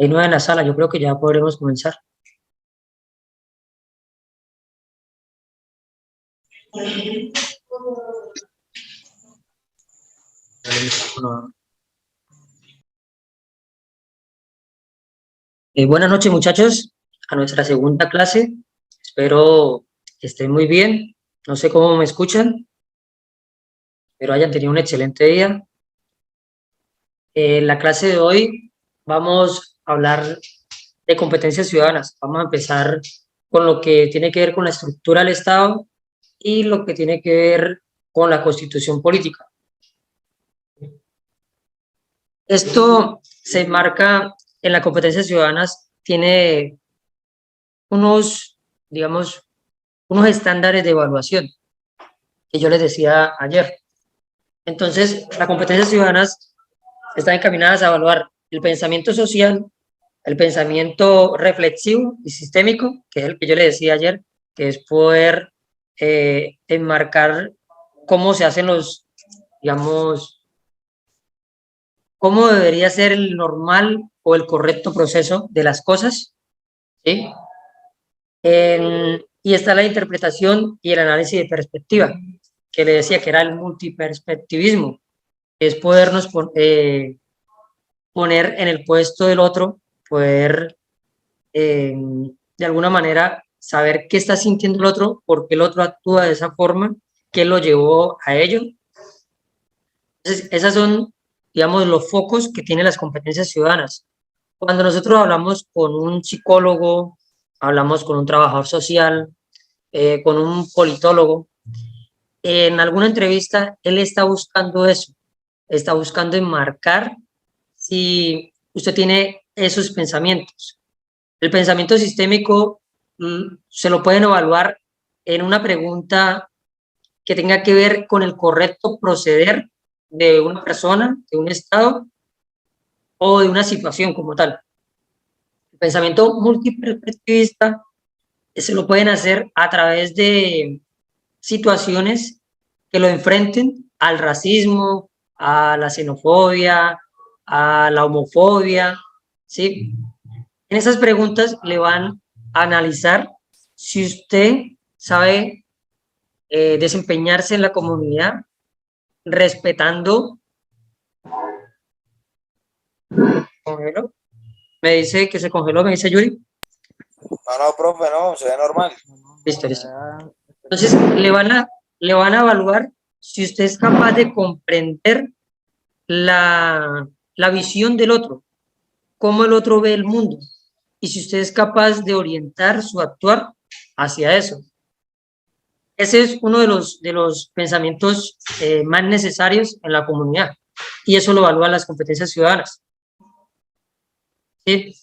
Hay 9 en la sala, yo creo que ya podremos comenzar. Buenas noches, muchachos, a nuestra segunda clase. Espero que estén muy bien. No sé cómo me escuchan, pero hayan tenido un excelente día. En la clase de hoy vamos a hablar de competencias ciudadanas. Vamos a empezar con lo que tiene que ver con la estructura del Estado y lo que tiene que ver con la constitución política. Esto se enmarca en las competencias ciudadanas, tiene unos, digamos, unos estándares de evaluación que yo les decía ayer. Entonces, las competencias ciudadanas están encaminadas a evaluar el pensamiento social, el pensamiento reflexivo y sistémico, que es el que yo les decía ayer, que es poder enmarcar cómo se hacen los, digamos, cómo debería ser el normal o el correcto proceso de las cosas, ¿sí? Y está la interpretación y el análisis de perspectiva, que le decía que era el multiperspectivismo, que es podernos poner en el puesto del otro, poder de alguna manera saber qué está sintiendo el otro, por qué el otro actúa de esa forma, qué lo llevó a ello. Entonces, esas son, digamos, los focos que tienen las competencias ciudadanas. Cuando nosotros hablamos con un psicólogo, hablamos con un trabajador social, con un politólogo, en alguna entrevista él está buscando eso, está buscando enmarcar si usted tiene esos pensamientos. El pensamiento sistémico se lo pueden evaluar en una pregunta que tenga que ver con el correcto proceder de una persona, de un estado o de una situación como tal. El pensamiento multiperspectivista se lo pueden hacer a través de situaciones que lo enfrenten al racismo, a la xenofobia, a la homofobia, ¿sí? En esas preguntas le van a analizar si usted sabe desempeñarse en la comunidad respetando. ¿Congeló? Me dice que se congeló, me dice Yuri. No, profe, no, se ve normal. Listo, listo. Entonces le van a evaluar si usted es capaz de comprender la visión del otro, cómo el otro ve el mundo, y si usted es capaz de orientar su actuar hacia eso. Ese es uno de los pensamientos más necesarios en la comunidad, y eso lo evalúan las competencias ciudadanas. ¿Sí?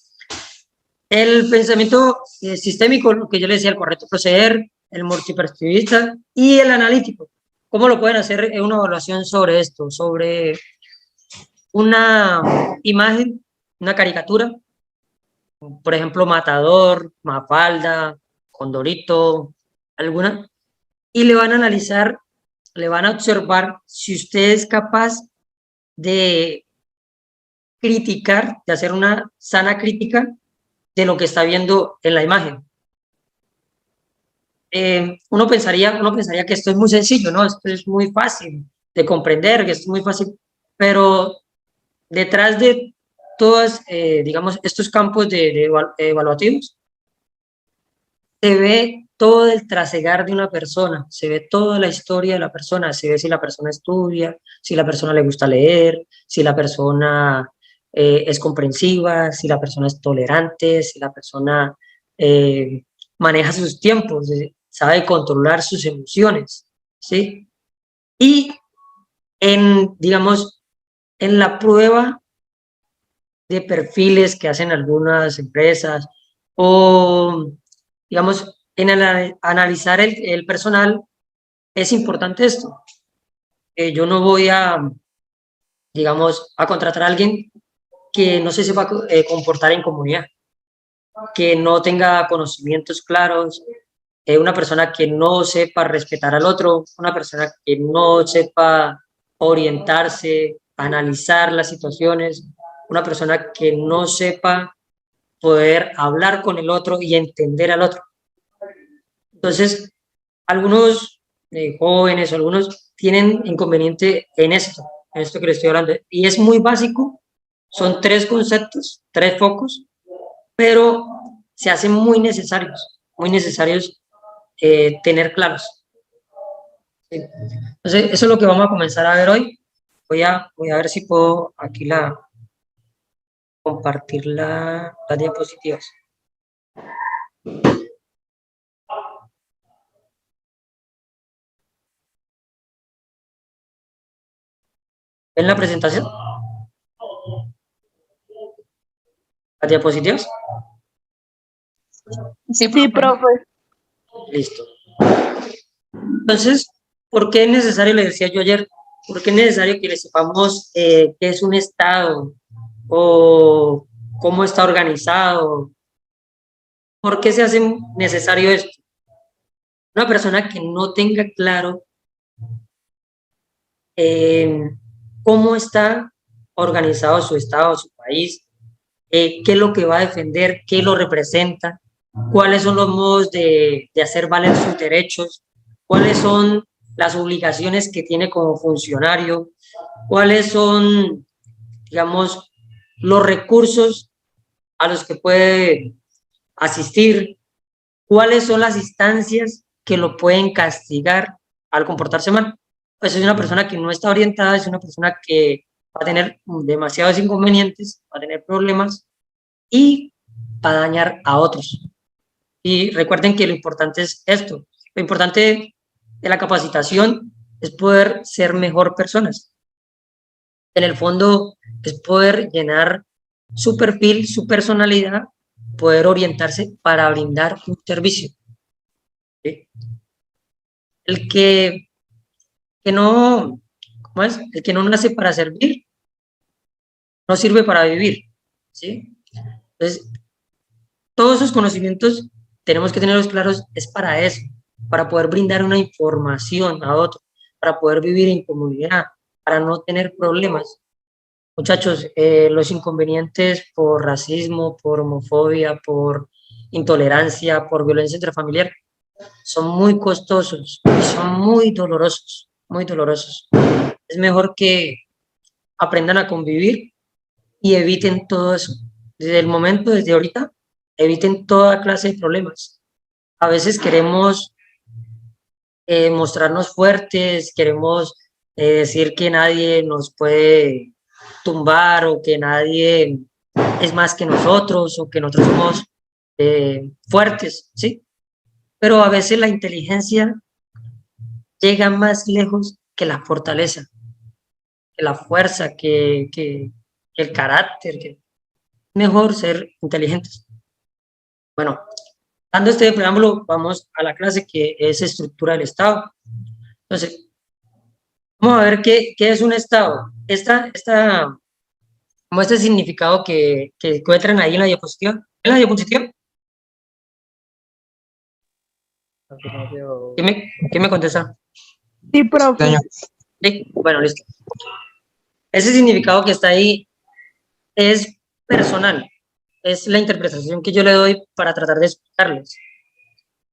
El pensamiento sistémico, lo que yo le decía, el correcto proceder, el multiperspectivista y el analítico. ¿Cómo lo pueden hacer en una evaluación sobre esto? Sobre una imagen, una caricatura, por ejemplo, Matador, Mafalda, Condorito, alguna, y le van a analizar, le van a observar si usted es capaz de criticar, de hacer una sana crítica de lo que está viendo en la imagen. Uno pensaría que esto es muy sencillo, ¿no? Esto es muy fácil de comprender, que esto es muy fácil, pero detrás de todos, digamos, estos campos de evaluativos, se ve todo el trasegar de una persona, se ve toda la historia de la persona, se ve si la persona estudia, si la persona le gusta leer, si la persona es comprensiva, si la persona es tolerante, si la persona eh, maneja sus tiempos, sabe controlar sus emociones, ¿sí? Y digamos, en la prueba de perfiles que hacen algunas empresas o, digamos, en analizar el personal, es importante esto. Yo no voy a, digamos, a contratar a alguien que no se sepa comportar en comunidad, que no tenga conocimientos claros, una persona que no sepa respetar al otro, una persona que no sepa orientarse, analizar las situaciones, una persona que no sepa poder hablar con el otro y entender al otro. Entonces, algunos jóvenes o algunos tienen inconveniente en esto que les estoy hablando, y es muy básico, son tres conceptos, tres focos, pero se hacen muy necesarios tener claros. ¿Sí? Entonces, eso es lo que vamos a comenzar a ver hoy. Voy a ver si puedo aquí compartir las diapositivas. ¿Ven la presentación? ¿Las diapositivas? Sí, profe. Listo. Entonces, ¿por qué es necesario, le decía yo ayer, por qué es necesario que le sepamos qué es un Estado o cómo está organizado? ¿Por qué se hace necesario esto? Una persona que no tenga claro eh, cómo está organizado su Estado, su país, qué es lo que va a defender, qué lo representa, cuáles son los modos de hacer valer sus derechos, cuáles son las obligaciones que tiene como funcionario, cuáles son, digamos, los recursos a los que puede asistir, cuáles son las instancias que lo pueden castigar al comportarse mal. Pues es una persona que no está orientada, es una persona que va a tener demasiados inconvenientes, va a tener problemas y va a dañar a otros. Y recuerden que lo importante es esto, lo importante de la capacitación es poder ser mejor personas. En el fondo es poder llenar su perfil, su personalidad, poder orientarse para brindar un servicio. ¿Sí? El que no, ¿cómo es? El que no nace para servir, no sirve para vivir. ¿Sí? Entonces, todos esos conocimientos tenemos que tenerlos claros, es para eso, para poder brindar una información a otros, para poder vivir en comunidad, para no tener problemas. Muchachos, los inconvenientes por racismo, por homofobia, por intolerancia, por violencia intrafamiliar, son muy costosos y son muy dolorosos, muy dolorosos. Es mejor que aprendan a convivir y eviten todo eso. Desde el momento, desde ahorita, eviten toda clase de problemas. A veces queremos mostrarnos fuertes, queremos decir que nadie nos puede tumbar o que nadie es más que nosotros o que nosotros somos fuertes, ¿sí? Pero a veces la inteligencia llega más lejos que la fortaleza, que la fuerza, que el carácter, que mejor ser inteligentes. Bueno, dando este preámbulo, vamos a la clase que es estructura del Estado. Entonces, vamos a ver qué es un Estado. Como este significado que encuentran ahí en la diapositiva. ¿En la diapositiva? ¿Quién me contesta? Sí, profe. Sí, bueno, listo. Ese significado que está ahí es personal, es la interpretación que yo le doy para tratar de explicarles.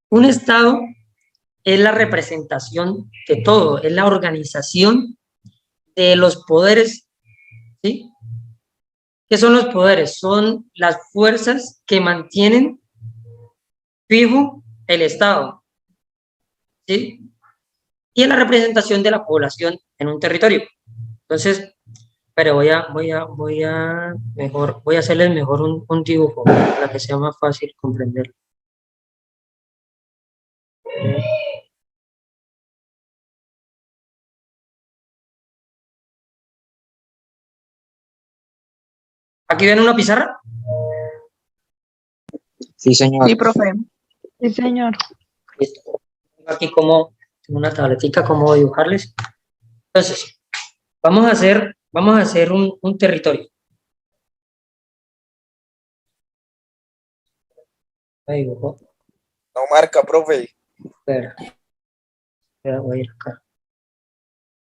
Un Estado es la representación de todo, es la organización de los poderes, ¿sí? ¿Qué son los poderes? Son las fuerzas que mantienen fijo el Estado, ¿sí? Y es la representación de la población en un territorio. Entonces, pero voy a hacerles mejor un dibujo para que sea más fácil comprender. ¿Aquí ven una pizarra? Sí, señor. Sí, profe. Sí, señor. Listo. Aquí como una tabletita, como dibujarles. Entonces, vamos a hacer un territorio. Ahí dibujo. No marca, profe. Espera, voy a ir acá.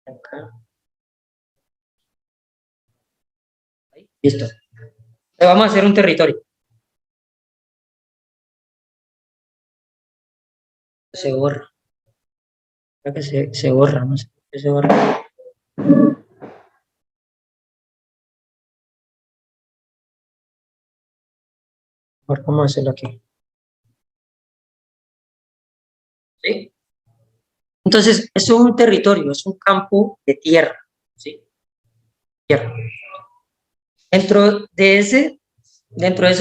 Acá. Ahí, listo. Vamos a hacer un territorio. Se borra. Creo que se borra, no sé por qué se borra. A ver cómo hacerlo aquí. ¿Sí? Entonces, eso es un territorio, es un campo de tierra. ¿Sí? Tierra. Dentro de ese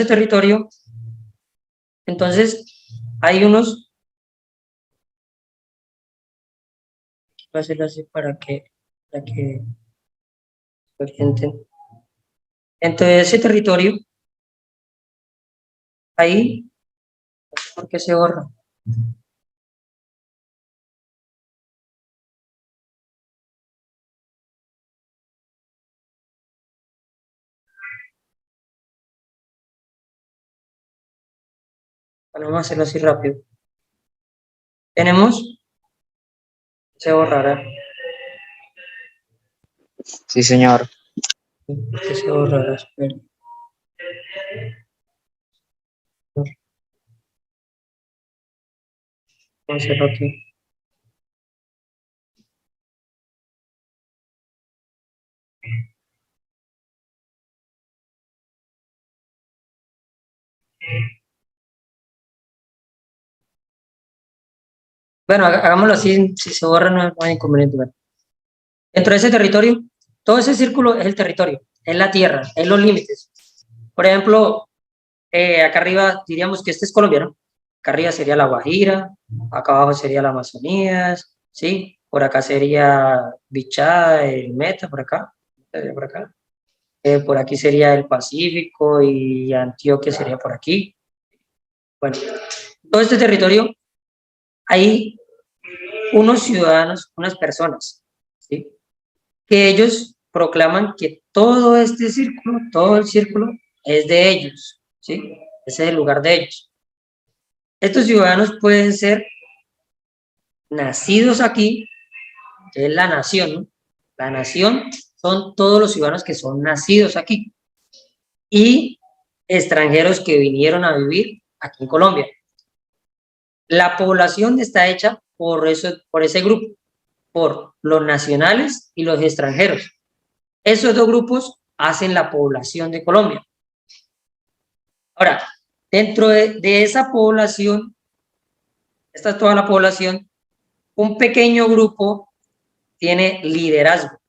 territorio, entonces, hay unos, voy a hacerlo así para que orienten. Dentro de ese territorio, ahí, ¿por qué se borra? Bueno, vamos a hacerlo así rápido. Tenemos, se borrará. Sí, señor. ¿Por qué se borrará? Espera. Vamos a hacerlo aquí. Bueno, hagámoslo así, si se borra no hay inconveniente. Bueno. Dentro de ese territorio, todo ese círculo es el territorio, es la tierra, es los límites. Por ejemplo, acá arriba diríamos que este es Colombia, ¿no? Acá arriba sería la Guajira, acá abajo sería la Amazonía, ¿sí? Por acá sería Bichada, el Meta, por acá. Por aquí sería el Pacífico y Antioquia sería por aquí. Bueno, todo este territorio hay unos ciudadanos, unas personas, ¿sí? Que ellos proclaman que todo este círculo, todo el círculo es de ellos, ¿sí? Ese es el lugar de ellos. Estos ciudadanos pueden ser nacidos aquí, que es la nación, ¿no? La nación son todos los ciudadanos que son nacidos aquí y extranjeros que vinieron a vivir aquí en Colombia. La población está hecha por ese grupo, por los nacionales y los extranjeros. Esos dos grupos hacen la población de Colombia. Ahora, dentro de esa población, esta es toda la población, un pequeño grupo tiene liderazgo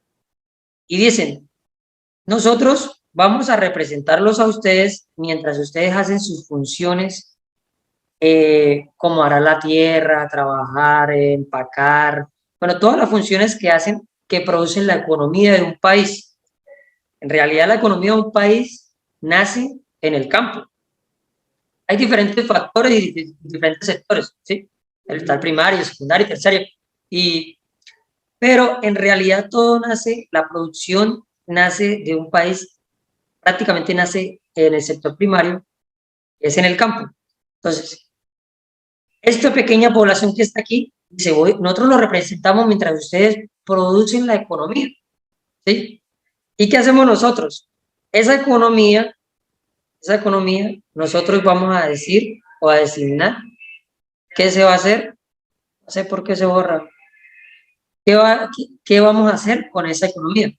y dicen, nosotros vamos a representarlos a ustedes mientras ustedes hacen sus funciones, como arar la tierra, trabajar, empacar, bueno, todas las funciones que hacen que producen la economía de un país. En realidad, la economía de un país nace en el campo. Hay diferentes factores y diferentes sectores, ¿sí? Está el primario, secundario, terciario. Pero en realidad todo nace, la producción nace de un país, prácticamente nace en el sector primario, que es en el campo. Entonces, esta pequeña población que está aquí, dice, nosotros lo representamos mientras ustedes producen la economía, ¿sí? ¿Y qué hacemos nosotros? Esa economía, nosotros vamos a decir o a designar qué se va a hacer. No sé por qué se borra. ¿Qué vamos a hacer con esa economía?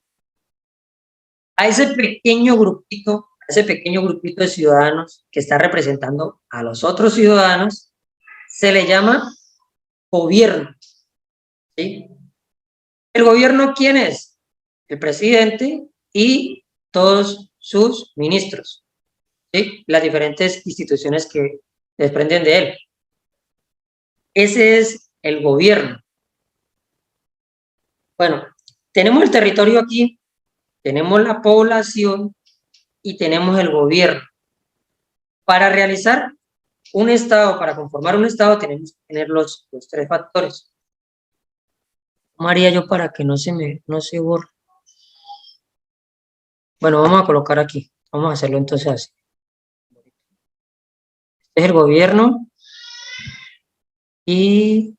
A ese pequeño grupito de ciudadanos que está representando a los otros ciudadanos, se le llama gobierno, ¿sí? ¿El gobierno quién es? El presidente y todos sus ministros, ¿sí? Las diferentes instituciones que desprenden de él. Ese es el gobierno. Bueno, tenemos el territorio aquí, tenemos la población y tenemos el gobierno. Para realizar un estado, para conformar un estado, tenemos que tener los tres factores. ¿Cómo haría yo para que no se borre? Bueno, vamos a colocar aquí. Vamos a hacerlo entonces así. Este es el gobierno y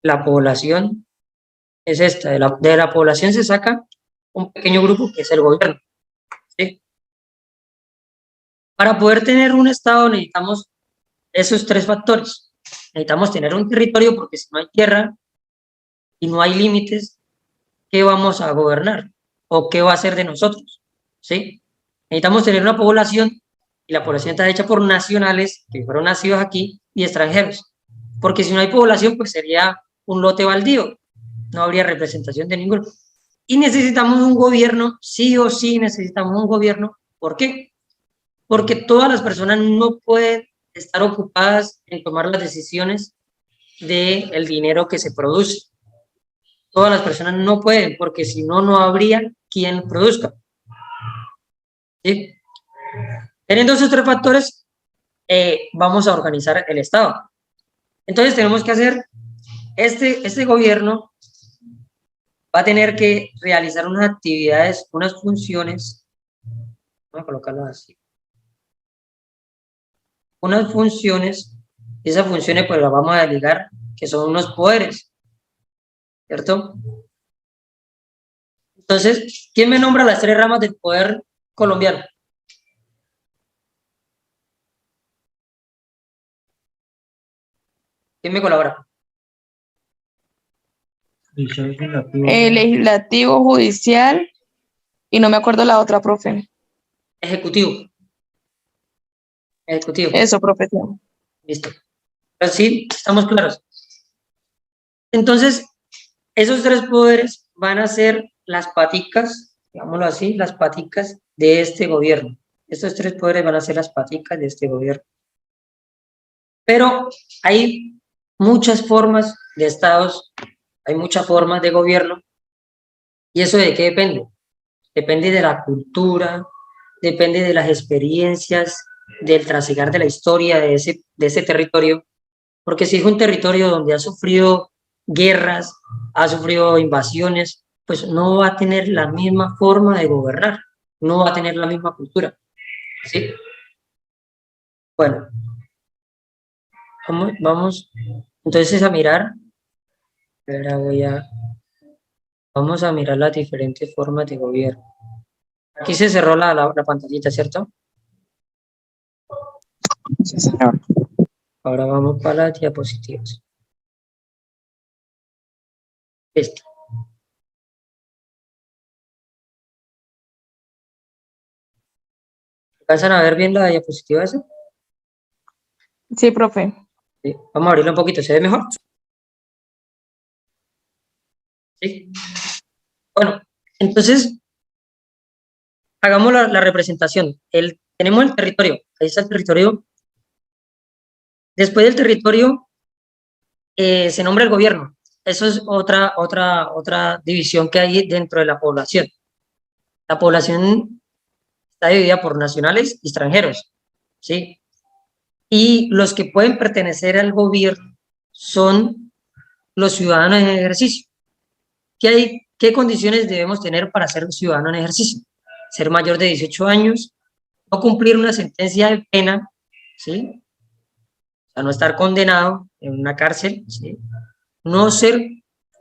la población es esta. De la población se saca un pequeño grupo que es el gobierno, ¿sí? Para poder tener un Estado necesitamos esos tres factores. Necesitamos tener un territorio porque si no hay tierra y no hay límites, ¿qué vamos a gobernar? ¿O qué va a hacer de nosotros? ¿Sí? Necesitamos tener una población y la población está hecha por nacionales que fueron nacidos aquí y extranjeros. Porque si no hay población, pues sería un lote baldío, no habría representación de ninguno. Y necesitamos un gobierno, sí o sí necesitamos un gobierno. ¿Por qué? Porque todas las personas no pueden estar ocupadas en tomar las decisiones del dinero que se produce. Todas las personas no pueden, porque si no, no habría quien produzca. ¿Sí? Teniendo esos tres factores, vamos a organizar el Estado. Entonces tenemos que hacer, este gobierno va a tener que realizar unas actividades, unas funciones, vamos a colocarlo así, unas funciones, y esas funciones pues las vamos a delegar, que son unos poderes, ¿cierto? Entonces, ¿quién me nombra las tres ramas del poder colombiano? ¿Quién me colabora? Legislativo, judicial, y no me acuerdo la otra, profe. Ejecutivo. Ejecutivo. Eso, profe. Listo. Pero sí, estamos claros. Entonces, esos tres poderes van a ser las paticas, digámoslo así, las paticas de este gobierno. Estos tres poderes van a ser las paticas de este gobierno. Pero hay muchas formas de estados, hay muchas formas de gobierno. ¿Y eso de qué depende? Depende de la cultura, depende de las experiencias, del trasegar de la historia de ese territorio. Porque si es un territorio donde ha sufrido guerras, ha sufrido invasiones, pues no va a tener la misma forma de gobernar, no va a tener la misma cultura. ¿Sí? Bueno, vamos entonces a mirar, ahora vamos a mirar las diferentes formas de gobierno. Aquí se cerró la pantallita, ¿cierto? Sí, señor. Ahora vamos para las diapositivas. Listo. ¿Alcanzan a ver bien la diapositiva esa? Sí, profe. Sí. Vamos a abrirla un poquito, ¿se ve mejor? Sí. Bueno, entonces hagamos la representación. Tenemos el territorio, ahí está el territorio. Después del territorio se nombra el gobierno. Eso es otra división que hay dentro de la población. La población está dividida por nacionales y extranjeros, ¿sí? Y los que pueden pertenecer al gobierno son los ciudadanos en ejercicio. ¿Qué condiciones debemos tener para ser ciudadano en ejercicio? Ser mayor de 18 años, no cumplir una sentencia de pena, ¿sí? O sea, no estar condenado en una cárcel, ¿sí? No ser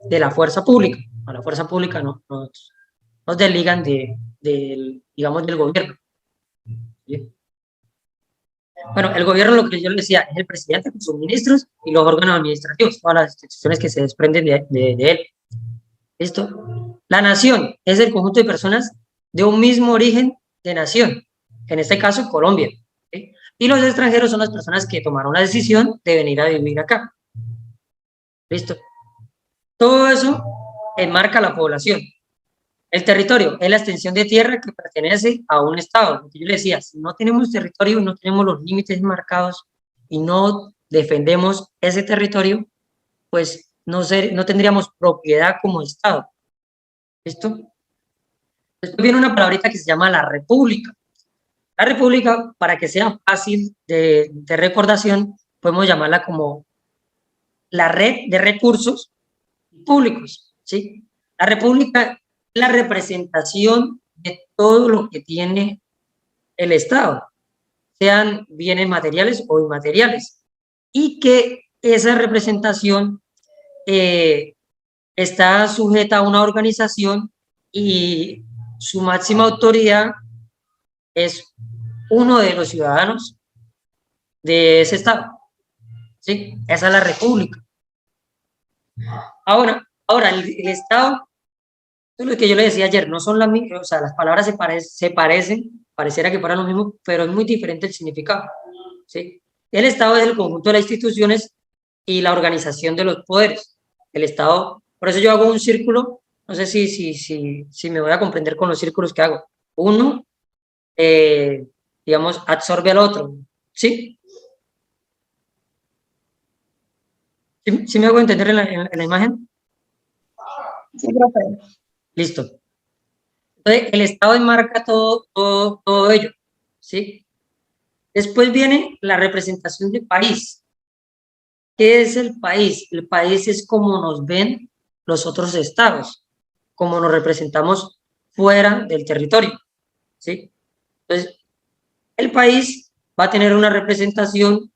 de la fuerza pública. A la fuerza pública nos desligan digamos, del gobierno. ¿Sí? Bueno, el gobierno, lo que yo le decía, es el presidente con sus ministros y los órganos administrativos, todas las instituciones que se desprenden de él. ¿Listo? La nación es el conjunto de personas de un mismo origen de nación, en este caso Colombia. ¿Sí? Y los extranjeros son las personas que tomaron la decisión de venir a vivir acá. ¿Listo? Todo eso enmarca la población. El territorio es la extensión de tierra que pertenece a un estado. Lo que yo le decía, si no tenemos territorio, no tenemos los límites marcados y no defendemos ese territorio, pues no tendríamos propiedad como estado. ¿Listo? Después viene una palabrita que se llama la república. La república, para que sea fácil de recordación, podemos llamarla como la red de recursos públicos, ¿sí? La república es la representación de todo lo que tiene el Estado, sean bienes materiales o inmateriales, y que esa representación está sujeta a una organización y su máxima autoridad es uno de los ciudadanos de ese estado, ¿sí? Esa es la república. Ahora el estado, es lo que yo le decía ayer, no son las mismas, o sea, las palabras se parecen, pareciera que fueran lo mismo, pero es muy diferente el significado, ¿sí? El estado es el conjunto de las instituciones y la organización de los poderes. El estado, por eso yo hago un círculo, no sé si me voy a comprender con los círculos que hago. Uno, digamos, absorbe al otro, ¿sí? ¿Sí me hago entender en la imagen? Sí, profe. Listo. Entonces, el Estado enmarca todo ello, ¿sí? Después viene la representación del país. ¿Qué es el país? El país es como nos ven los otros estados, como nos representamos fuera del territorio, ¿sí? Entonces, el país va a tener una representación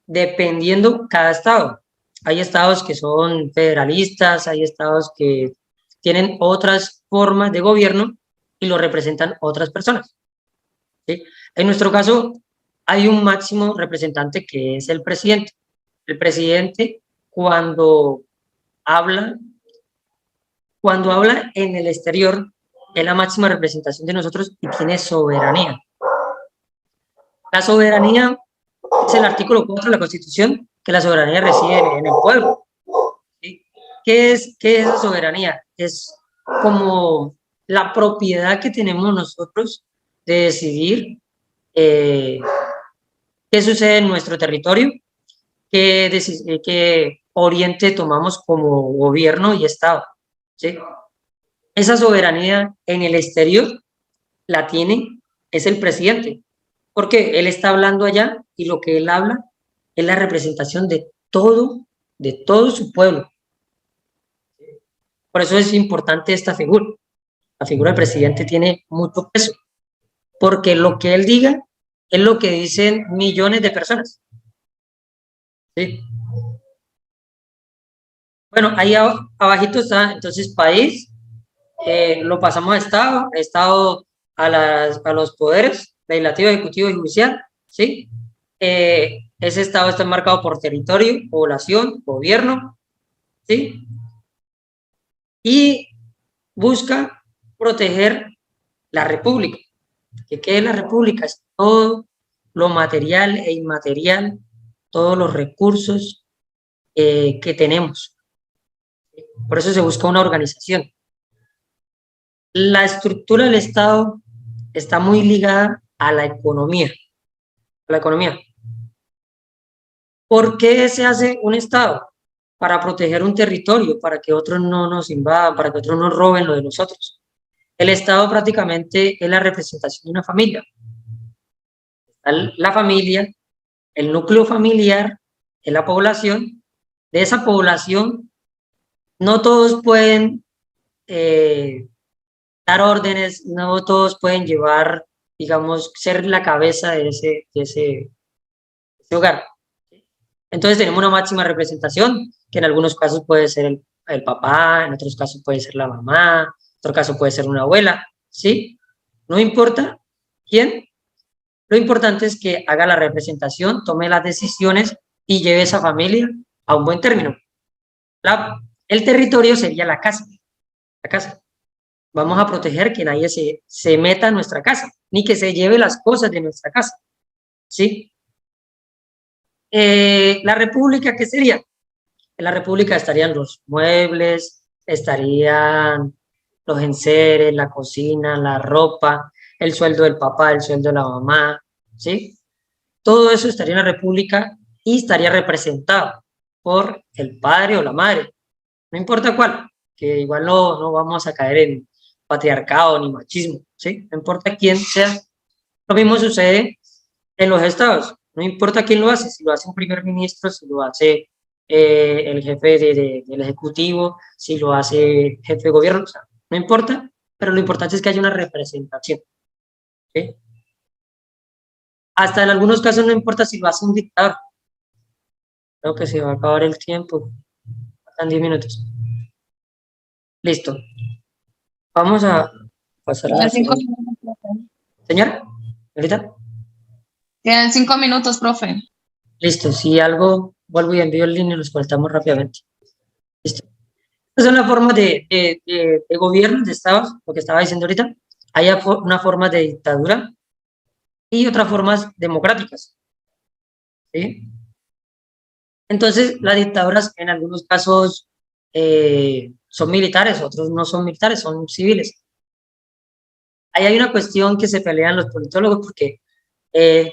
dependiendo cada estado. Hay estados que son federalistas, hay estados que tienen otras formas de gobierno y lo representan otras personas, ¿sí? En nuestro caso, hay un máximo representante que es el presidente. El presidente, cuando habla, cuando habla en el exterior, es la máxima representación de nosotros y tiene soberanía. La soberanía es el artículo 4 de la Constitución, que la soberanía reside en el pueblo, ¿sí? ¿Qué es esa soberanía? Es como la propiedad que tenemos nosotros de decidir qué sucede en nuestro territorio, qué oriente tomamos como gobierno y Estado, ¿sí? Esa soberanía en el exterior la tiene, es el presidente, porque él está hablando allá y lo que él habla es la representación de todo su pueblo. Por eso es importante esta figura. La figura del presidente tiene mucho peso, porque lo que él diga es lo que dicen millones de personas, ¿sí? Bueno, ahí abajito está, entonces, país, lo pasamos a Estado a los poderes, legislativo, ejecutivo y judicial, ¿sí? Ese Estado está marcado por territorio, población, gobierno, ¿sí? Y busca proteger la república. ¿Qué es la república? Es todo lo material e inmaterial, todos los recursos que tenemos. Por eso se busca una organización. La estructura del Estado está muy ligada a la economía. A la economía. ¿Por qué se hace un Estado? Para proteger un territorio, para que otros no nos invadan, para que otros no roben lo de nosotros. El Estado prácticamente es la representación de una familia. La familia, el núcleo familiar, es la población. De esa población, no todos pueden dar órdenes, no todos pueden llevar, digamos, ser la cabeza de ese hogar. Entonces tenemos una máxima representación, que en algunos casos puede ser el papá, en otros casos puede ser la mamá, en otro caso puede ser una abuela, ¿sí? No importa quién, lo importante es que haga la representación, tome las decisiones y lleve esa familia a un buen término. El territorio sería la casa, la casa. Vamos a proteger que nadie se meta a nuestra casa, ni que se lleve las cosas de nuestra casa, ¿sí? La república, ¿qué sería? En la república estarían los muebles, estarían los enseres, la cocina, la ropa, el sueldo del papá, el sueldo de la mamá, ¿sí? Todo eso estaría en la república y estaría representado por el padre o la madre, no importa cuál, que igual no vamos a caer en patriarcado ni machismo, ¿sí? No importa quién sea. Lo mismo sucede en los estados, no importa quién lo hace, si lo hace un primer ministro, si lo hace el jefe del ejecutivo, si lo hace jefe de gobierno, o sea, no importa, pero lo importante es que haya una representación, ¿sí? Hasta en algunos casos no importa si lo hace un dictador. Creo que se va a acabar el tiempo, faltan 10 minutos. Listo. Vamos a pasar a la Las 5 siguiente. minutos, profe. Señora, ¿ahorita? Quedan 5 minutos, profe. Listo, si algo, vuelvo y envío el link y los conectamos rápidamente. Listo. Estas son las formas de gobierno de estados, lo que estaba diciendo ahorita. Hay una forma de dictadura y otras formas democráticas, ¿sí? Entonces, las dictaduras en algunos casos son militares, otros no son militares, son civiles. Ahí hay una cuestión que se pelean los politólogos porque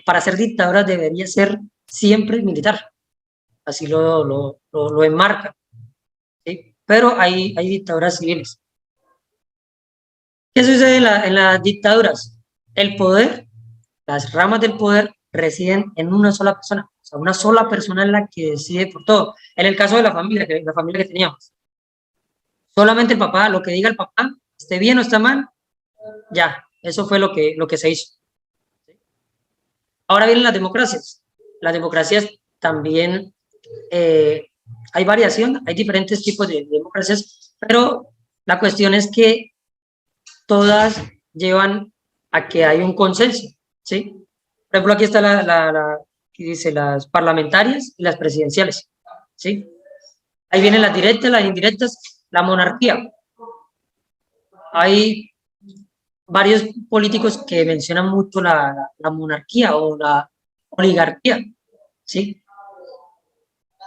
para ser dictadura debería ser siempre militar, así lo enmarca, ¿sí? Pero hay dictaduras civiles. ¿Qué sucede en las dictaduras? El poder, las ramas del poder residen en una sola persona, o sea, una sola persona es la que decide por todo. En el caso de la familia que teníamos, solamente el papá, lo que diga el papá, esté bien o está mal, ya, eso fue lo que se hizo. Ahora vienen las democracias. Las democracias también hay variación, hay diferentes tipos de democracias, pero la cuestión es que todas llevan a que hay un consenso, ¿sí? Por ejemplo, aquí está que dice las parlamentarias y las presidenciales, ¿sí? Ahí vienen las directas, las indirectas, la monarquía. Hay varios políticos que mencionan mucho la monarquía o la oligarquía, ¿sí?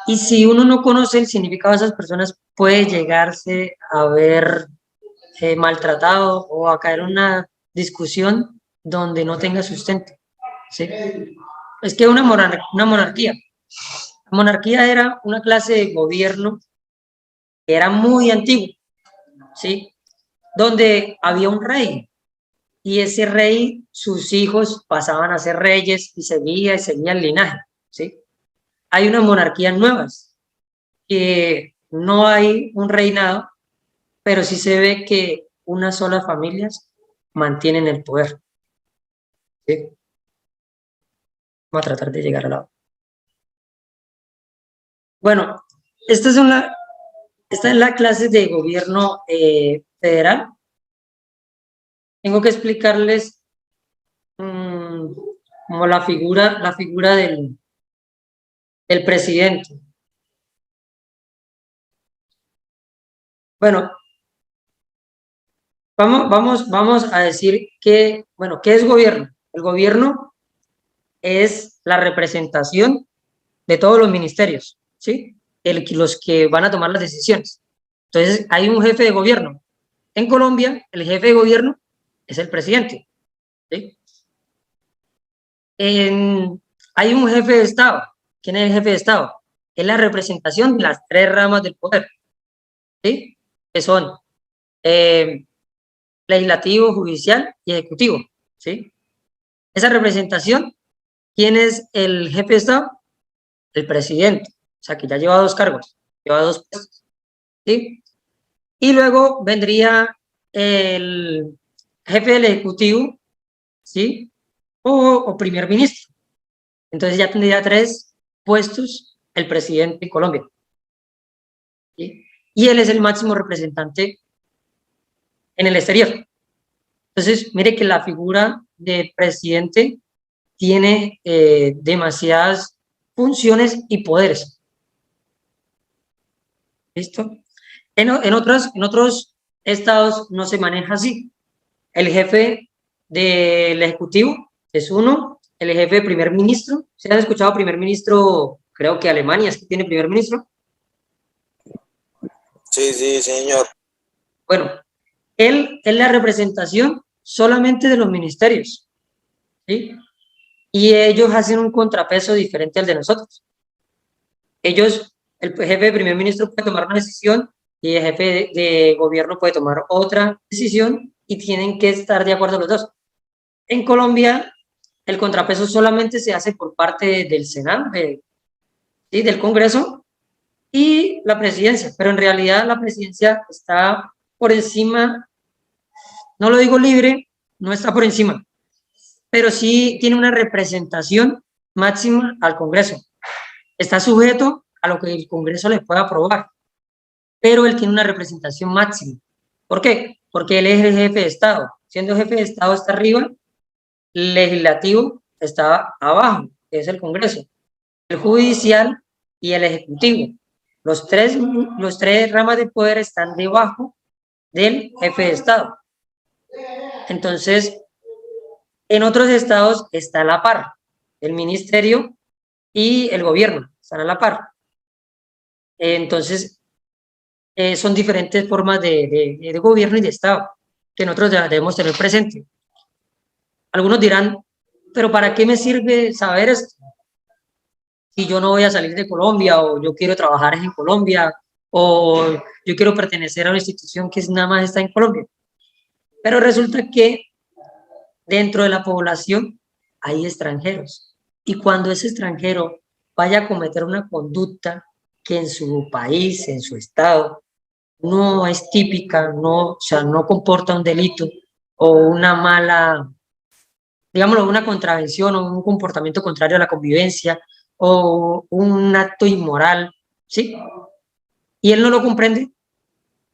Y si uno no conoce el significado de esas personas, puede llegarse a ver maltratado o a caer en una discusión donde no tenga sustento, ¿sí? Es que una monarquía. La monarquía era una clase de gobierno que era muy antiguo, ¿sí? Donde había un rey y ese rey, sus hijos pasaban a ser reyes y seguía el linaje, ¿sí? Hay unas monarquías nuevas que no hay un reinado, pero sí se ve que unas solas familias mantienen el poder, ¿sí? Vamos a tratar de llegar a la... Bueno, estas son esta es la clase de gobierno federal. Tengo que explicarles como la figura del presidente. Bueno, vamos a decir que, bueno, ¿qué es gobierno? El gobierno es la representación de todos los ministerios, ¿sí? Los que van a tomar las decisiones. Entonces, hay un jefe de gobierno. En Colombia, el jefe de gobierno es el presidente, ¿sí? Hay un jefe de Estado. ¿Quién es el jefe de Estado? Es la representación de las tres ramas del poder, ¿sí? Que son legislativo, judicial y ejecutivo, ¿sí? Esa representación, ¿quién es el jefe de Estado? El presidente, o sea, que ya lleva dos cargos, lleva dos puestos, ¿sí? Y luego vendría el jefe del ejecutivo, ¿sí? O primer ministro. Entonces ya tendría tres puestos el presidente en Colombia, ¿sí? Y él es el máximo representante en el exterior. Entonces, mire que la figura de presidente tiene demasiadas funciones y poderes. ¿Listo? En otros estados no se maneja así. El jefe del ejecutivo es uno, el jefe de primer ministro. ¿Se han escuchado primer ministro? Creo que Alemania es que tiene primer ministro. Sí, sí, señor. Bueno, él es la representación solamente de los ministerios, ¿sí? Y ellos hacen un contrapeso diferente al de nosotros. Ellos, el jefe de primer ministro puede tomar una decisión y el jefe de gobierno puede tomar otra decisión y tienen que estar de acuerdo los dos. En Colombia, el contrapeso solamente se hace por parte del Senado, ¿sí? Del Congreso y la presidencia, pero en realidad la presidencia está por encima, no lo digo libre, no está por encima, pero sí tiene una representación máxima al Congreso. Está sujeto a lo que el Congreso le pueda aprobar, pero él tiene una representación máxima. ¿Por qué? Porque él es el jefe de Estado. Siendo jefe de Estado está arriba, legislativo, está abajo, que es el Congreso, el judicial y el ejecutivo. Los tres ramas de poder están debajo del jefe de Estado. Entonces, en otros estados está a la par, el ministerio y el gobierno están a la par. Entonces, son diferentes formas de gobierno y de Estado que nosotros debemos tener presente. Algunos dirán, pero ¿para qué me sirve saber esto? Si yo no voy a salir de Colombia, o yo quiero trabajar en Colombia, o yo quiero pertenecer a una institución que nada más está en Colombia. Pero resulta que dentro de la población hay extranjeros. Y cuando ese extranjero vaya a cometer una conducta que en su país, en su estado, no es típica, no, o sea, no comporta un delito o una mala, digámoslo, una contravención o un comportamiento contrario a la convivencia o un acto inmoral, ¿sí? Y él no lo comprende,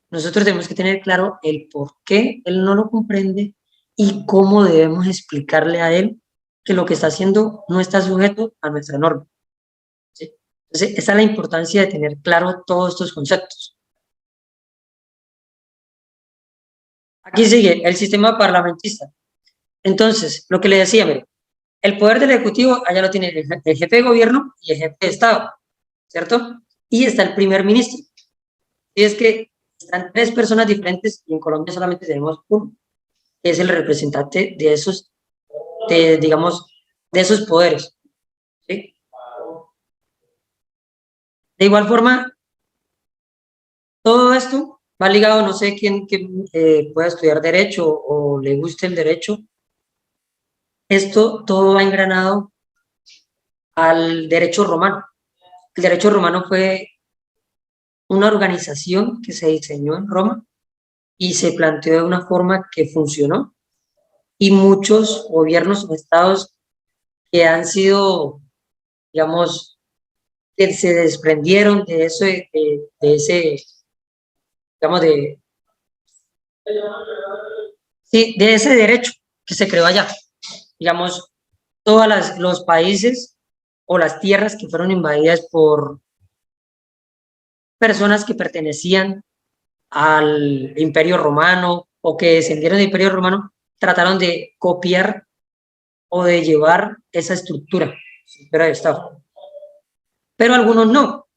nosotros tenemos que tener claro el por qué él no lo comprende y cómo debemos explicarle a él que lo que está haciendo no está sujeto a nuestra norma, ¿sí? Entonces, esa es la importancia de tener claro todos estos conceptos. Aquí sigue el sistema parlamentista. Entonces, lo que le decía, mire, el poder del Ejecutivo, allá lo tiene el jefe de gobierno y el jefe de Estado, ¿cierto? Y está el primer ministro. Y es que están tres personas diferentes y en Colombia solamente tenemos uno, que es el representante de esos, digamos, de esos poderes, ¿sí? De igual forma, todo esto va ligado, no sé quién pueda estudiar Derecho o le guste el Derecho, esto todo va engranado al Derecho romano. El Derecho romano fue una organización que se diseñó en Roma y se planteó de una forma que funcionó, y muchos gobiernos o estados que han sido, digamos, que se desprendieron de eso, de ese, digamos, sí, de ese derecho que se creó allá. Digamos, todos los países o las tierras que fueron invadidas por personas que pertenecían al Imperio Romano o que descendieron del Imperio Romano, trataron de copiar o de llevar esa estructura de Estado. Pero algunos no.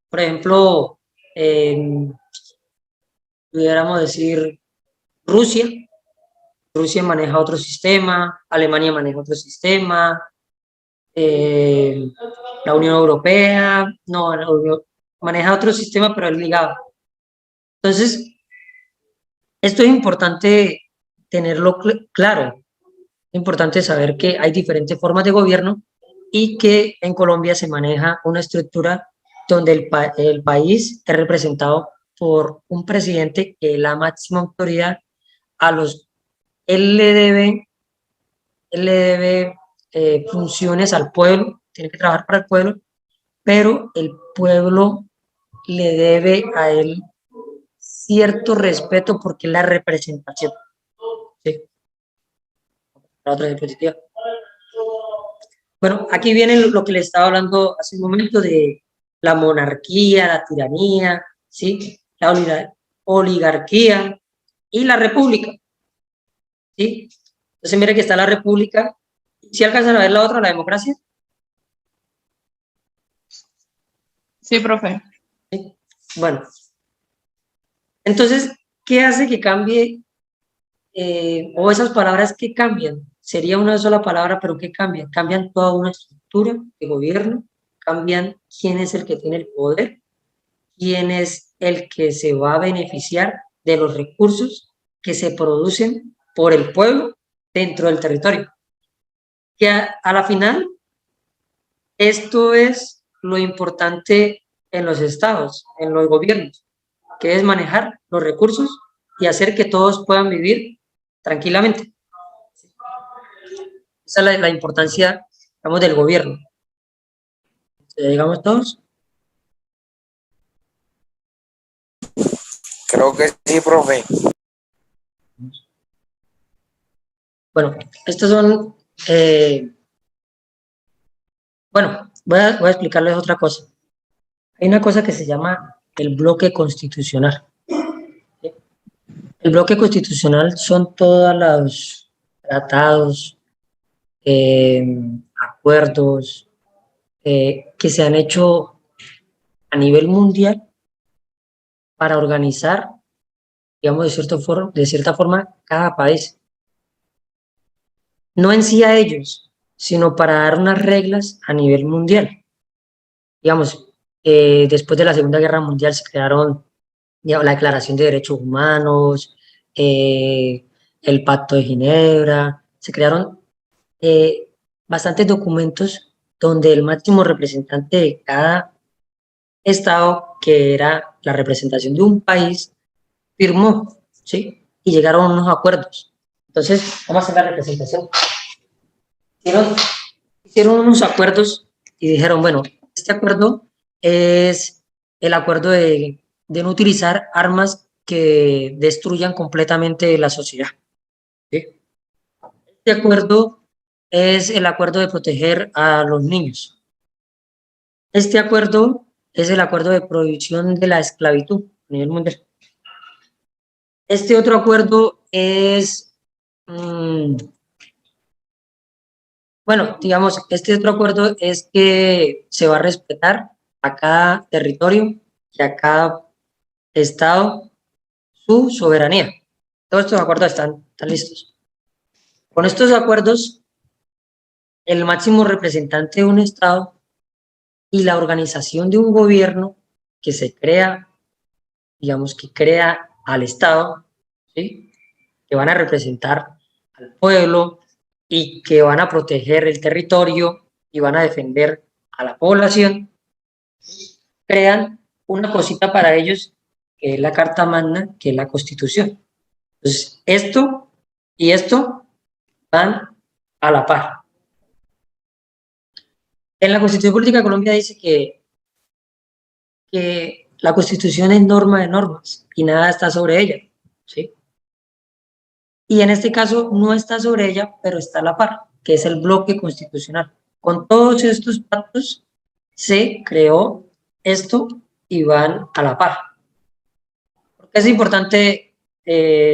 Por ejemplo, pudiéramos decir Rusia. Rusia maneja otro sistema, Alemania maneja otro sistema, la Unión Europea, no, la Unión, maneja otro sistema, pero es ligado. Entonces, esto es importante tenerlo claro. Es importante saber que hay diferentes formas de gobierno y que en Colombia se maneja una estructura donde el país es representado por un presidente que es la máxima autoridad. A los él le debe funciones al pueblo, tiene que trabajar para el pueblo, pero el pueblo le debe a él cierto respeto porque es la representación, ¿sí? La otra diapositiva. Bueno, aquí viene lo que le estaba hablando hace un momento de la monarquía, la tiranía, ¿sí? La oligarquía y la república, ¿sí? Entonces, mire que está la república. ¿Sí alcanzan a ver la otra, la democracia? Sí, profe. ¿Sí? Bueno, entonces, ¿qué hace que cambie? O esas palabras que cambian, sería una sola palabra, pero ¿qué cambian? Cambian toda una estructura de gobierno, cambian quién es el que tiene el poder, quién es el que se va a beneficiar de los recursos que se producen por el pueblo dentro del territorio. Que a la final, esto es lo importante en los estados, en los gobiernos, que es manejar los recursos y hacer que todos puedan vivir tranquilamente. Esa es la importancia, digamos, del gobierno. Digamos todos. Creo que sí, profe. Bueno, estos son Bueno, voy a explicarles otra cosa. Hay una cosa que se llama el bloque constitucional. ¿Sí? El bloque constitucional son todos los tratados, acuerdos que se han hecho a nivel mundial para organizar, digamos, de cierta forma, cada país. No en sí a ellos, sino para dar unas reglas a nivel mundial. Digamos, después de la Segunda Guerra Mundial se crearon, digamos, la Declaración de Derechos Humanos, el Pacto de Ginebra, se crearon eh, bastantes documentos donde el máximo representante de cada estado, que era la representación de un país, firmó, ¿sí? Y llegaron a unos acuerdos. Entonces, vamos a hacer la representación. Hicieron, hicieron unos acuerdos y dijeron, bueno, este acuerdo es el acuerdo de no utilizar armas que destruyan completamente la sociedad. ¿Sí? Este acuerdo es el acuerdo de proteger a los niños. Este acuerdo es el acuerdo de prohibición de la esclavitud a nivel mundial. Este otro acuerdo es, bueno, digamos, este otro acuerdo es que se va a respetar a cada territorio y a cada estado su soberanía. Todos estos acuerdos están listos. Con estos acuerdos, el máximo representante de un estado y la organización de un gobierno que se crea, digamos, que crea al estado, ¿sí? Que van a representar al pueblo y que van a proteger el territorio y van a defender a la población, crean una cosita para ellos, que es la Carta Magna, que es la Constitución. Entonces, esto y esto van a la par. En la Constitución Política de Colombia dice que la Constitución es norma de normas y nada está sobre ella, ¿sí? Y en este caso no está sobre ella, pero está a la par, que es el bloque constitucional. Con todos estos pactos se creó esto y van a la par. Porque es importante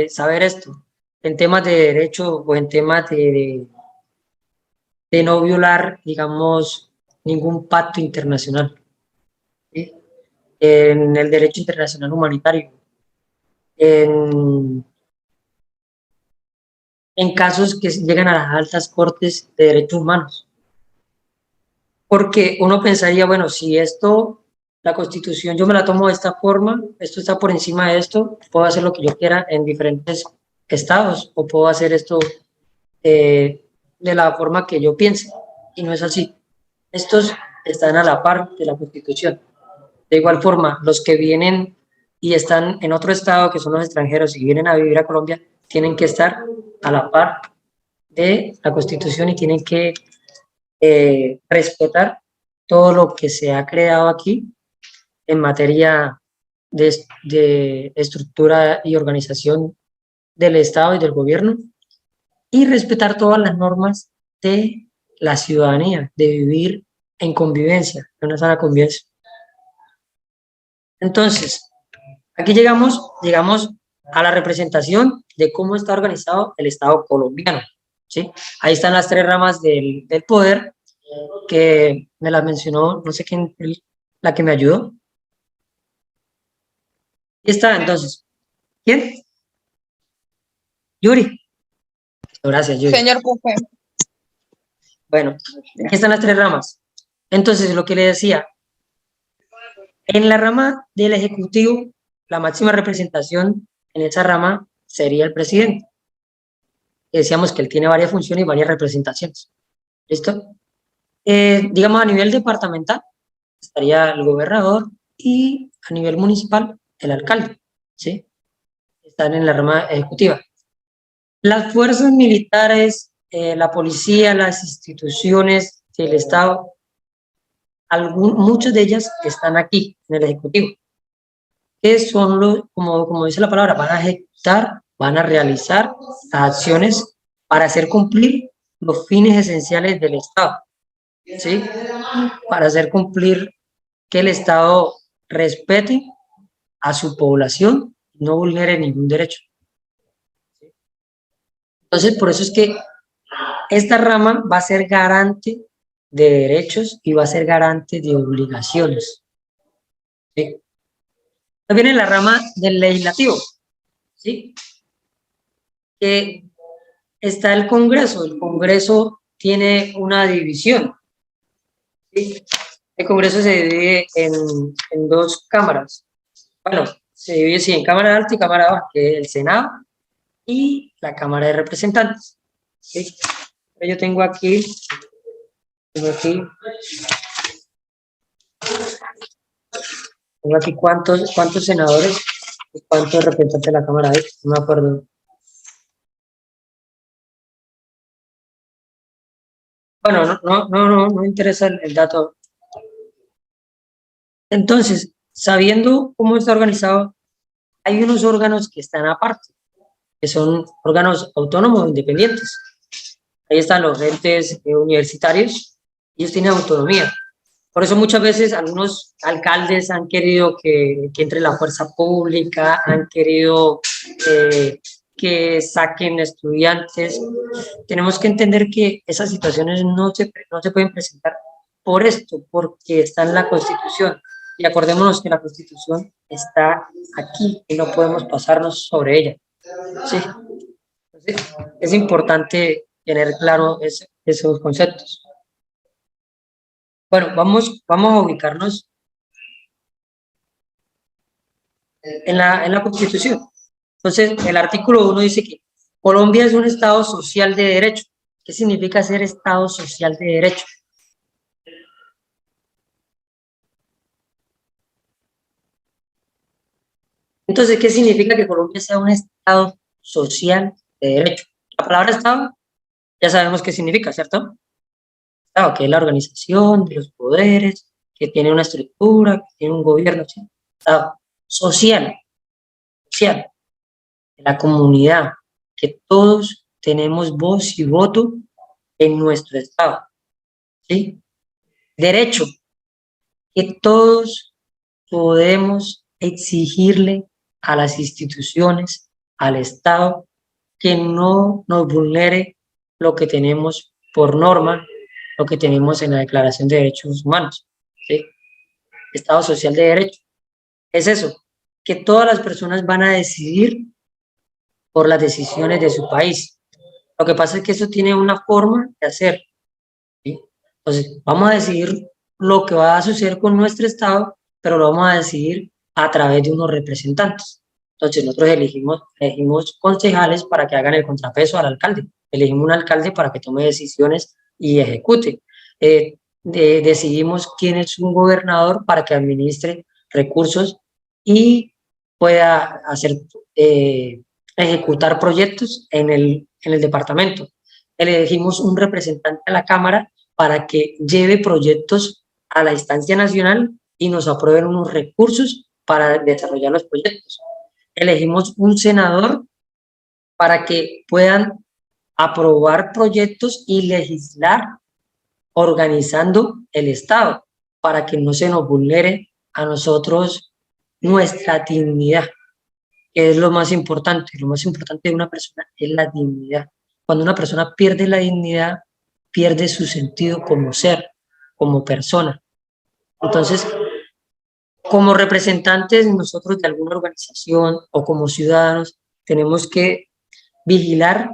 saber esto en temas de derecho o en temas de no violar, digamos, ningún pacto internacional, ¿sí? En el derecho internacional humanitario, en, en casos que llegan a las altas cortes de derechos humanos. Porque uno pensaría, bueno, si esto, la Constitución, yo me la tomo de esta forma, esto está por encima de esto, puedo hacer lo que yo quiera en diferentes estados o puedo hacer esto de la forma que yo piense. Y no es así. Estos están a la par de la Constitución. De igual forma, los que vienen y están en otro estado, que son los extranjeros, y vienen a vivir a Colombia, tienen que estar a la par de la Constitución y tienen que respetar todo lo que se ha creado aquí en materia de estructura y organización del Estado y del gobierno y respetar todas las normas de la ciudadanía, de vivir en convivencia, en una sana convivencia. Entonces, aquí llegamos a la representación de cómo está organizado el Estado colombiano, ¿sí? Ahí están las tres ramas del poder, que me las mencionó, no sé quién, la que me ayudó. Y está, entonces, ¿quién? Yuri. Gracias, Yuri. Señor Pupe. Bueno, aquí están las tres ramas. Entonces, lo que le decía, en la rama del Ejecutivo, la máxima representación en esa rama sería el presidente. Decíamos que él tiene varias funciones y varias representaciones. ¿Listo? Digamos, a nivel departamental, estaría el gobernador y a nivel municipal, el alcalde, ¿sí? Están en la rama ejecutiva. Las fuerzas militares, la policía, las instituciones del Estado, muchas de ellas están aquí, en el Ejecutivo, que son los, como dice la palabra, van a ejecutar, van a realizar las acciones para hacer cumplir los fines esenciales del Estado. ¿sí? Para hacer cumplir que el Estado respete a su población, no vulnere ningún derecho. Entonces, por eso es que esta rama va a ser garante de derechos y va a ser garante de obligaciones. ¿Sí? Viene la rama del legislativo, ¿sí? Que está el Congreso tiene una división, ¿sí? El Congreso se divide en dos cámaras, bueno, se divide sí, en Cámara Alta y Cámara Baja, que es el Senado y la Cámara de Representantes, ¿sí? Yo tengo aquí cuántos senadores y cuántos representantes de la Cámara hay, no me acuerdo. Bueno, no interesa el dato. Entonces, sabiendo cómo está organizado, hay unos órganos que están aparte, que son órganos autónomos independientes. Ahí están los entes universitarios, ellos tienen autonomía. Por eso muchas veces algunos alcaldes han querido que entre la fuerza pública, han querido que saquen estudiantes. Tenemos que entender que esas situaciones no se pueden presentar por esto, porque está en la Constitución. Y acordémonos que la Constitución está aquí y no podemos pasarnos sobre ella. ¿Sí? Entonces, es importante tener claro esos conceptos. Bueno, vamos a ubicarnos en la Constitución. Entonces, el artículo 1 dice que Colombia es un Estado social de derecho. ¿Qué significa ser Estado social de derecho? Entonces, ¿qué significa que Colombia sea un Estado social de derecho? La palabra Estado ya sabemos qué significa, ¿cierto? Estado, que es la organización de los poderes, que tiene una estructura, que tiene un gobierno, ¿sí? Estado social, de la comunidad, que todos tenemos voz y voto en nuestro Estado, ¿sí? Derecho, que todos podemos exigirle a las instituciones, al Estado, que no nos vulnere lo que tenemos por norma, lo que tenemos en la Declaración de Derechos Humanos, ¿sí? Estado social de derecho. Es eso, que todas las personas van a decidir por las decisiones de su país. Lo que pasa es que eso tiene una forma de hacer, ¿sí? Entonces, vamos a decidir lo que va a suceder con nuestro Estado, pero lo vamos a decidir a través de unos representantes. Entonces, nosotros elegimos concejales para que hagan el contrapeso al alcalde. Elegimos un alcalde para que tome decisiones y ejecute. Decidimos quién es un gobernador para que administre recursos y pueda ejecutar proyectos en el departamento. Elegimos un representante a la Cámara para que lleve proyectos a la instancia nacional y nos aprueben unos recursos para desarrollar los proyectos. Elegimos un senador para que puedan aprobar proyectos y legislar organizando el Estado para que no se nos vulnere a nosotros nuestra dignidad, que es lo más importante. Lo más importante de una persona es la dignidad. Cuando una persona pierde la dignidad, pierde su sentido como ser, como persona. Entonces, como representantes nosotros de alguna organización o como ciudadanos, tenemos que vigilar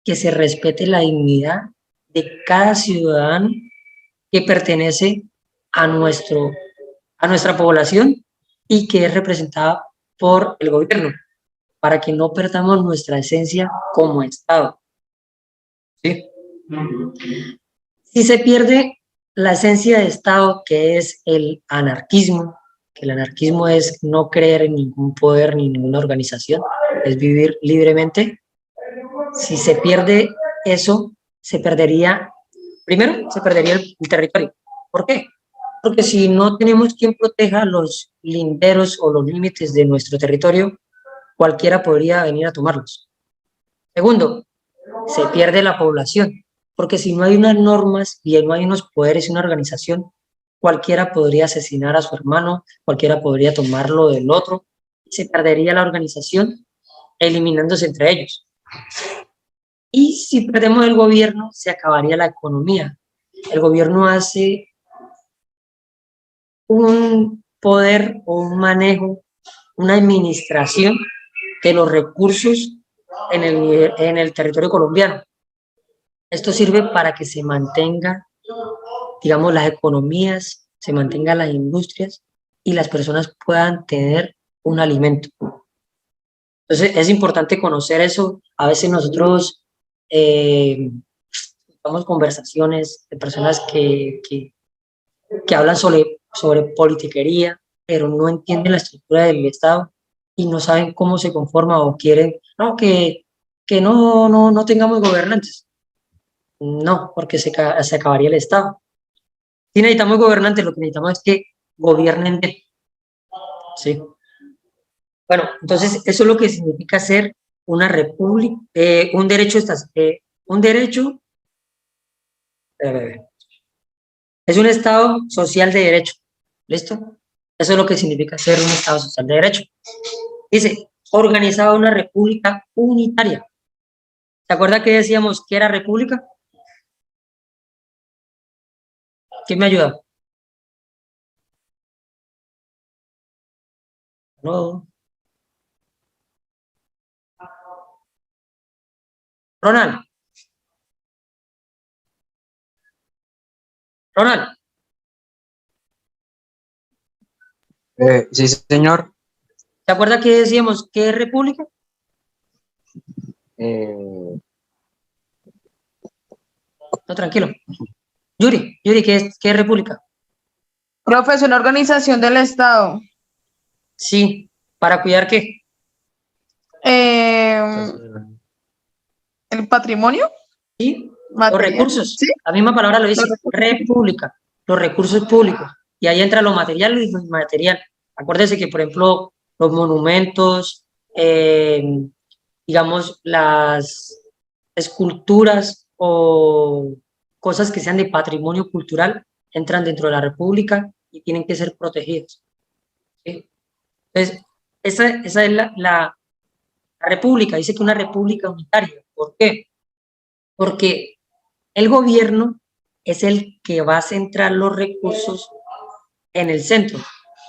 que se respete la dignidad de cada ciudadano que pertenece a nuestra población y que es representada por el gobierno, para que no perdamos nuestra esencia como Estado. ¿Sí? Si se pierde la esencia de Estado, que es el anarquismo, que el anarquismo es no creer en ningún poder ni ninguna organización, es vivir libremente. Si se pierde eso, primero se perdería el territorio. ¿Por qué? Porque si no tenemos quien proteja los linderos o los límites de nuestro territorio, cualquiera podría venir a tomarlos. Segundo, se pierde la población, porque si no hay unas normas y no hay unos poderes y una organización, cualquiera podría asesinar a su hermano, cualquiera podría tomarlo del otro, se perdería la organización eliminándose entre ellos. Y si perdemos el gobierno, se acabaría la economía. El gobierno hace un poder o un manejo, una administración de los recursos en el territorio colombiano. Esto sirve para que se mantenga, digamos, las economías, se mantengan las industrias y las personas puedan tener un alimento. Entonces, es importante conocer eso. A veces nosotros damos conversaciones de personas que hablan sobre politiquería, pero no entienden la estructura del Estado y no saben cómo se conforma o quieren, no, que no tengamos gobernantes. No, porque se acabaría el Estado. Si necesitamos gobernantes, lo que necesitamos es que gobiernen bien. ¿Sí? Bueno, entonces eso es lo que significa ser una república, un derecho, un derecho, es un Estado social de derecho. ¿Listo? Eso es lo que significa ser un Estado social de derecho. Dice, organizada una república unitaria. ¿Se acuerda que decíamos que era república? ¿Quién me ayuda? No. Ronald. Ronald. Sí, señor. ¿Se acuerda que decíamos que es república? No, tranquilo. Yuri, ¿qué es república? Profe, es una organización del Estado. Sí, ¿para cuidar qué? ¿El patrimonio? Sí, los Material. recursos. ¿Sí? La misma palabra lo dice, Los recursos. república, los recursos públicos. Y ahí entra lo material y lo inmaterial. Acuérdese que, por ejemplo, los monumentos, digamos, las esculturas o cosas que sean de patrimonio cultural entran dentro de la república y tienen que ser protegidos. ¿Sí? Entonces, esa es la república. Dice que una república unitaria. ¿Por qué? Porque el gobierno es el que va a centrar los recursos en el centro.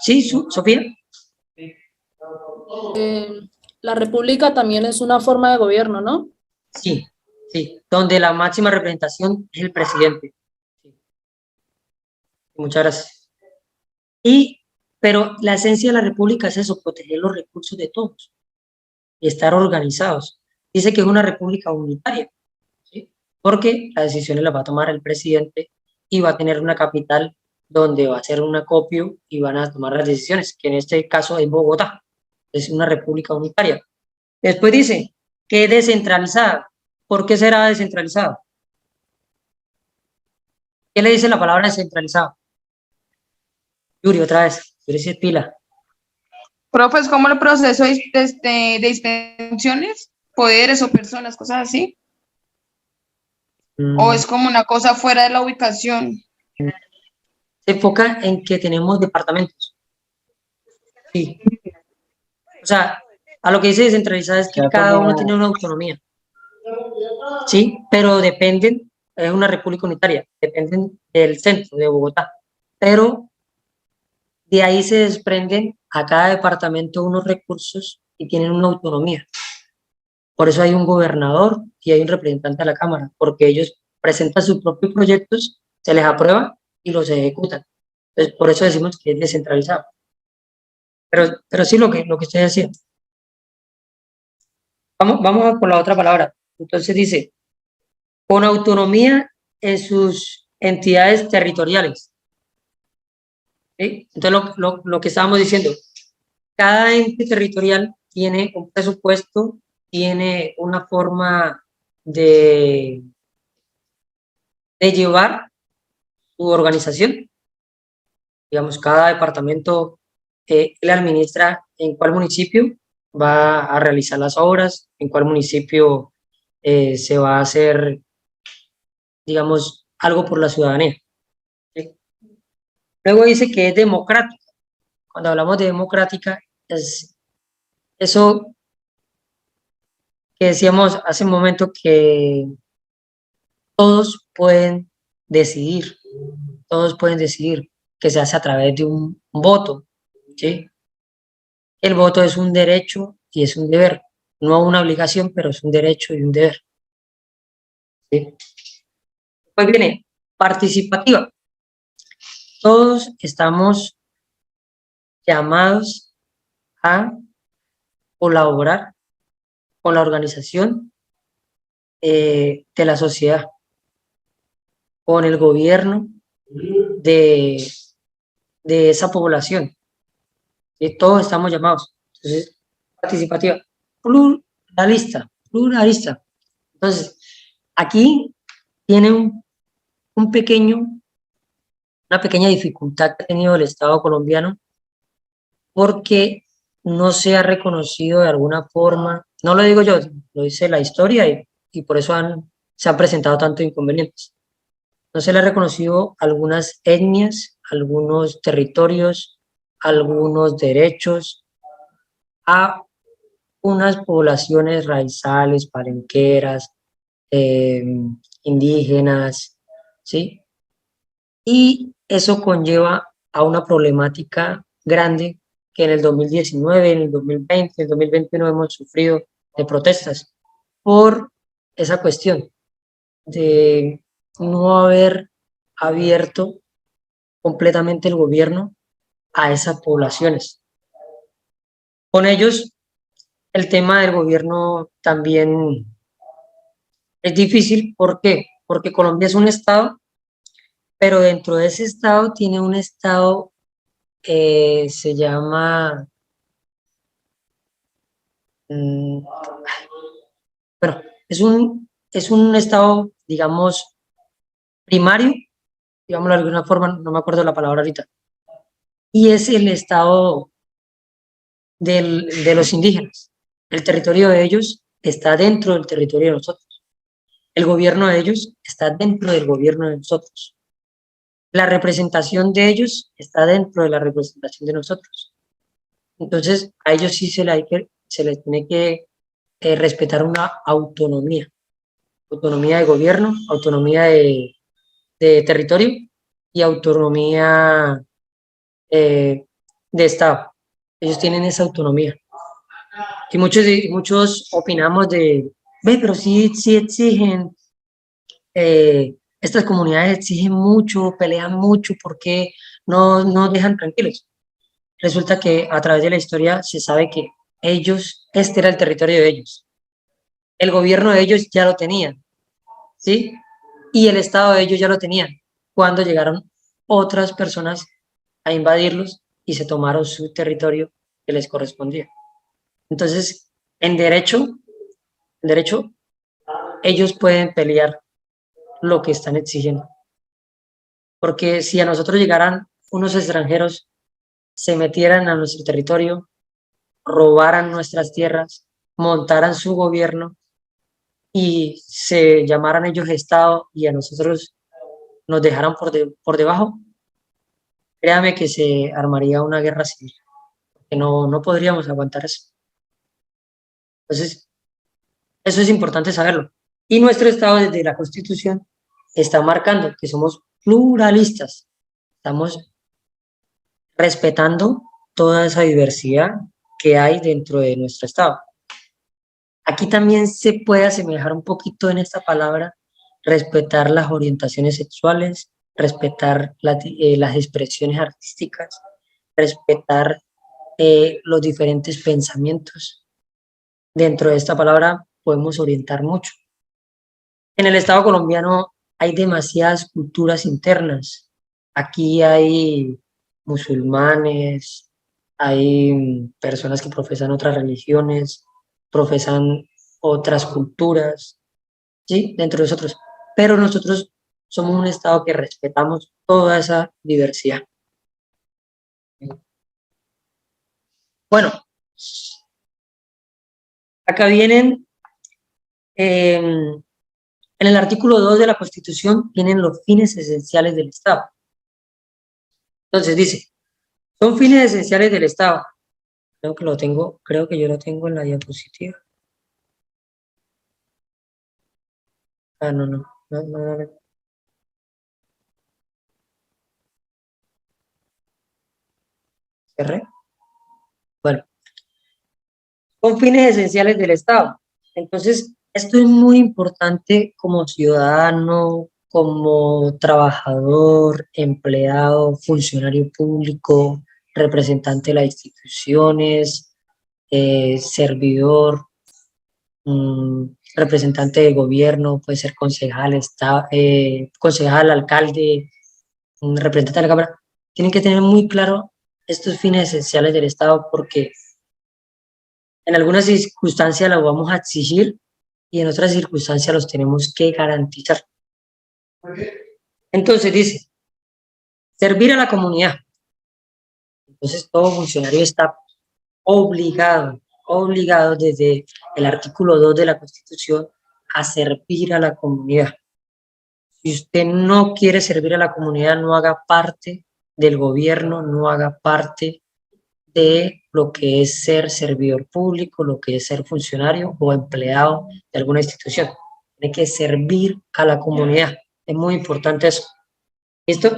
¿Sí, Sofía? La república también es una forma de gobierno, ¿no? Sí, sí, donde la máxima representación es el presidente. Sí. Muchas gracias. Pero la esencia de la república es eso, proteger los recursos de todos y estar organizados. Dice que es una república unitaria, ¿sí? Porque las decisiones las va a tomar el presidente y va a tener una capital donde va a ser un acopio y van a tomar las decisiones, que en este caso es Bogotá. Es una república unitaria. Después dice que es descentralizada. ¿Por qué será descentralizada? ¿Qué le dice la palabra descentralizada? Yuri, otra vez. Yuri se pila. Profe, ¿es como el proceso de dispensiones, poderes o personas, cosas así? ¿O es como una cosa fuera de la ubicación? Se enfoca en que tenemos departamentos. Sí. O sea, a lo que dice descentralizada es que cada uno tiene una autonomía. Sí, pero dependen, es una república unitaria, dependen del centro de Bogotá. Pero de ahí se desprenden a cada departamento unos recursos y tienen una autonomía. Por eso hay un gobernador y hay un representante de la Cámara, porque ellos presentan sus propios proyectos, se les aprueba y los ejecutan. Entonces, por eso decimos que es descentralizado. Pero sí lo que usted decía. Vamos a por la otra palabra. Entonces dice, con autonomía en sus entidades territoriales. ¿Sí? Entonces, lo que estábamos diciendo, cada ente territorial tiene un presupuesto, tiene una forma de llevar su organización. Digamos, cada departamento le administra en cuál municipio va a realizar las obras, en cuál municipio se va a hacer digamos, algo por la ciudadanía. ¿Sí? Luego dice que es democrática. Cuando hablamos de democrática, es eso que decíamos hace un momento, que todos pueden decidir, todos pueden decidir, que se hace a través de un voto, ¿sí? El voto es un derecho y es un deber, no una obligación, pero es un derecho y un deber, ¿sí? Pues viene participativa. Todos estamos llamados a colaborar con la organización de la sociedad, con el gobierno de, de esa población. ¿Sí? Todos estamos llamados. Entonces, participativa, pluralista, pluralista. Entonces, aquí tiene un pequeño, una pequeña dificultad que ha tenido el Estado colombiano, porque no se ha reconocido de alguna forma, no lo digo yo, lo dice la historia, y por eso se han presentado tantos inconvenientes. No se le ha reconocido algunas etnias, algunos territorios, algunos derechos a unas poblaciones raizales, palenqueras, eh, indígenas, ¿sí? Y eso conlleva a una problemática grande que en el 2019, en el 2020, en el 2021 hemos sufrido de protestas por esa cuestión de no haber abierto completamente el gobierno a esas poblaciones. Con ellos, el tema del gobierno también es difícil. ¿Por qué? Porque Colombia es un estado, pero dentro de ese estado tiene un estado que se llama, mm, bueno, es un estado, digamos, primario, digámoslo de alguna forma, no me acuerdo la palabra ahorita, y es el estado de los indígenas. El territorio de ellos está dentro del territorio de nosotros. El gobierno de ellos está dentro del gobierno de nosotros. La representación de ellos está dentro de la representación de nosotros. Entonces, a ellos sí se les tiene que respetar una autonomía, autonomía de gobierno, autonomía de territorio y autonomía eh, de Estado. Ellos tienen esa autonomía. Y muchos opinamos ve, pero sí exigen, estas comunidades exigen mucho, pelean mucho, porque no dejan tranquilos. Resulta que a través de la historia se sabe que ellos, este era el territorio de ellos. El gobierno de ellos ya lo tenían, ¿sí? Y el Estado de ellos ya lo tenían cuando llegaron otras personas a invadirlos y se tomaron su territorio que les correspondía. Entonces, en derecho, ellos pueden pelear lo que están exigiendo. Porque si a nosotros llegaran unos extranjeros, se metieran a nuestro territorio, robaran nuestras tierras, montaran su gobierno y se llamaran ellos Estado y a nosotros nos dejaran por debajo, créame que se armaría una guerra civil, que no podríamos aguantar eso. Entonces, eso es importante saberlo. Y nuestro Estado, desde la Constitución, está marcando que somos pluralistas. Estamos respetando toda esa diversidad que hay dentro de nuestro Estado. Aquí también se puede asemejar un poquito en esta palabra, respetar las orientaciones sexuales, respetar las expresiones artísticas, respetar los diferentes pensamientos. Dentro de esta palabra podemos orientar mucho. En el Estado colombiano hay demasiadas culturas internas. Aquí hay musulmanes, hay personas que profesan otras religiones, profesan otras culturas, ¿sí? Dentro de nosotros. Pero nosotros somos un Estado que respetamos toda esa diversidad. Bueno, acá vienen En el artículo 2 de la Constitución vienen los fines esenciales del Estado. Entonces dice, son fines esenciales del Estado. Creo que yo lo tengo en la diapositiva. Ah, no. ¿Cerré? Bueno, son fines esenciales del Estado. Entonces, esto es muy importante como ciudadano, como trabajador, empleado, funcionario público, representante de las instituciones, servidor, representante de gobierno, puede ser concejal, concejal, alcalde, representante de la Cámara. Tienen que tener muy claro estos fines esenciales del Estado porque en algunas circunstancias los vamos a exigir y en otras circunstancias los tenemos que garantizar. Entonces dice, servir a la comunidad. Entonces todo funcionario está obligado desde el artículo 2 de la Constitución a servir a la comunidad. Si usted no quiere servir a la comunidad, no haga parte del gobierno, no haga parte de lo que es ser servidor público, lo que es ser funcionario o empleado de alguna institución. Tiene que servir a la comunidad. Es muy importante eso. ¿Listo?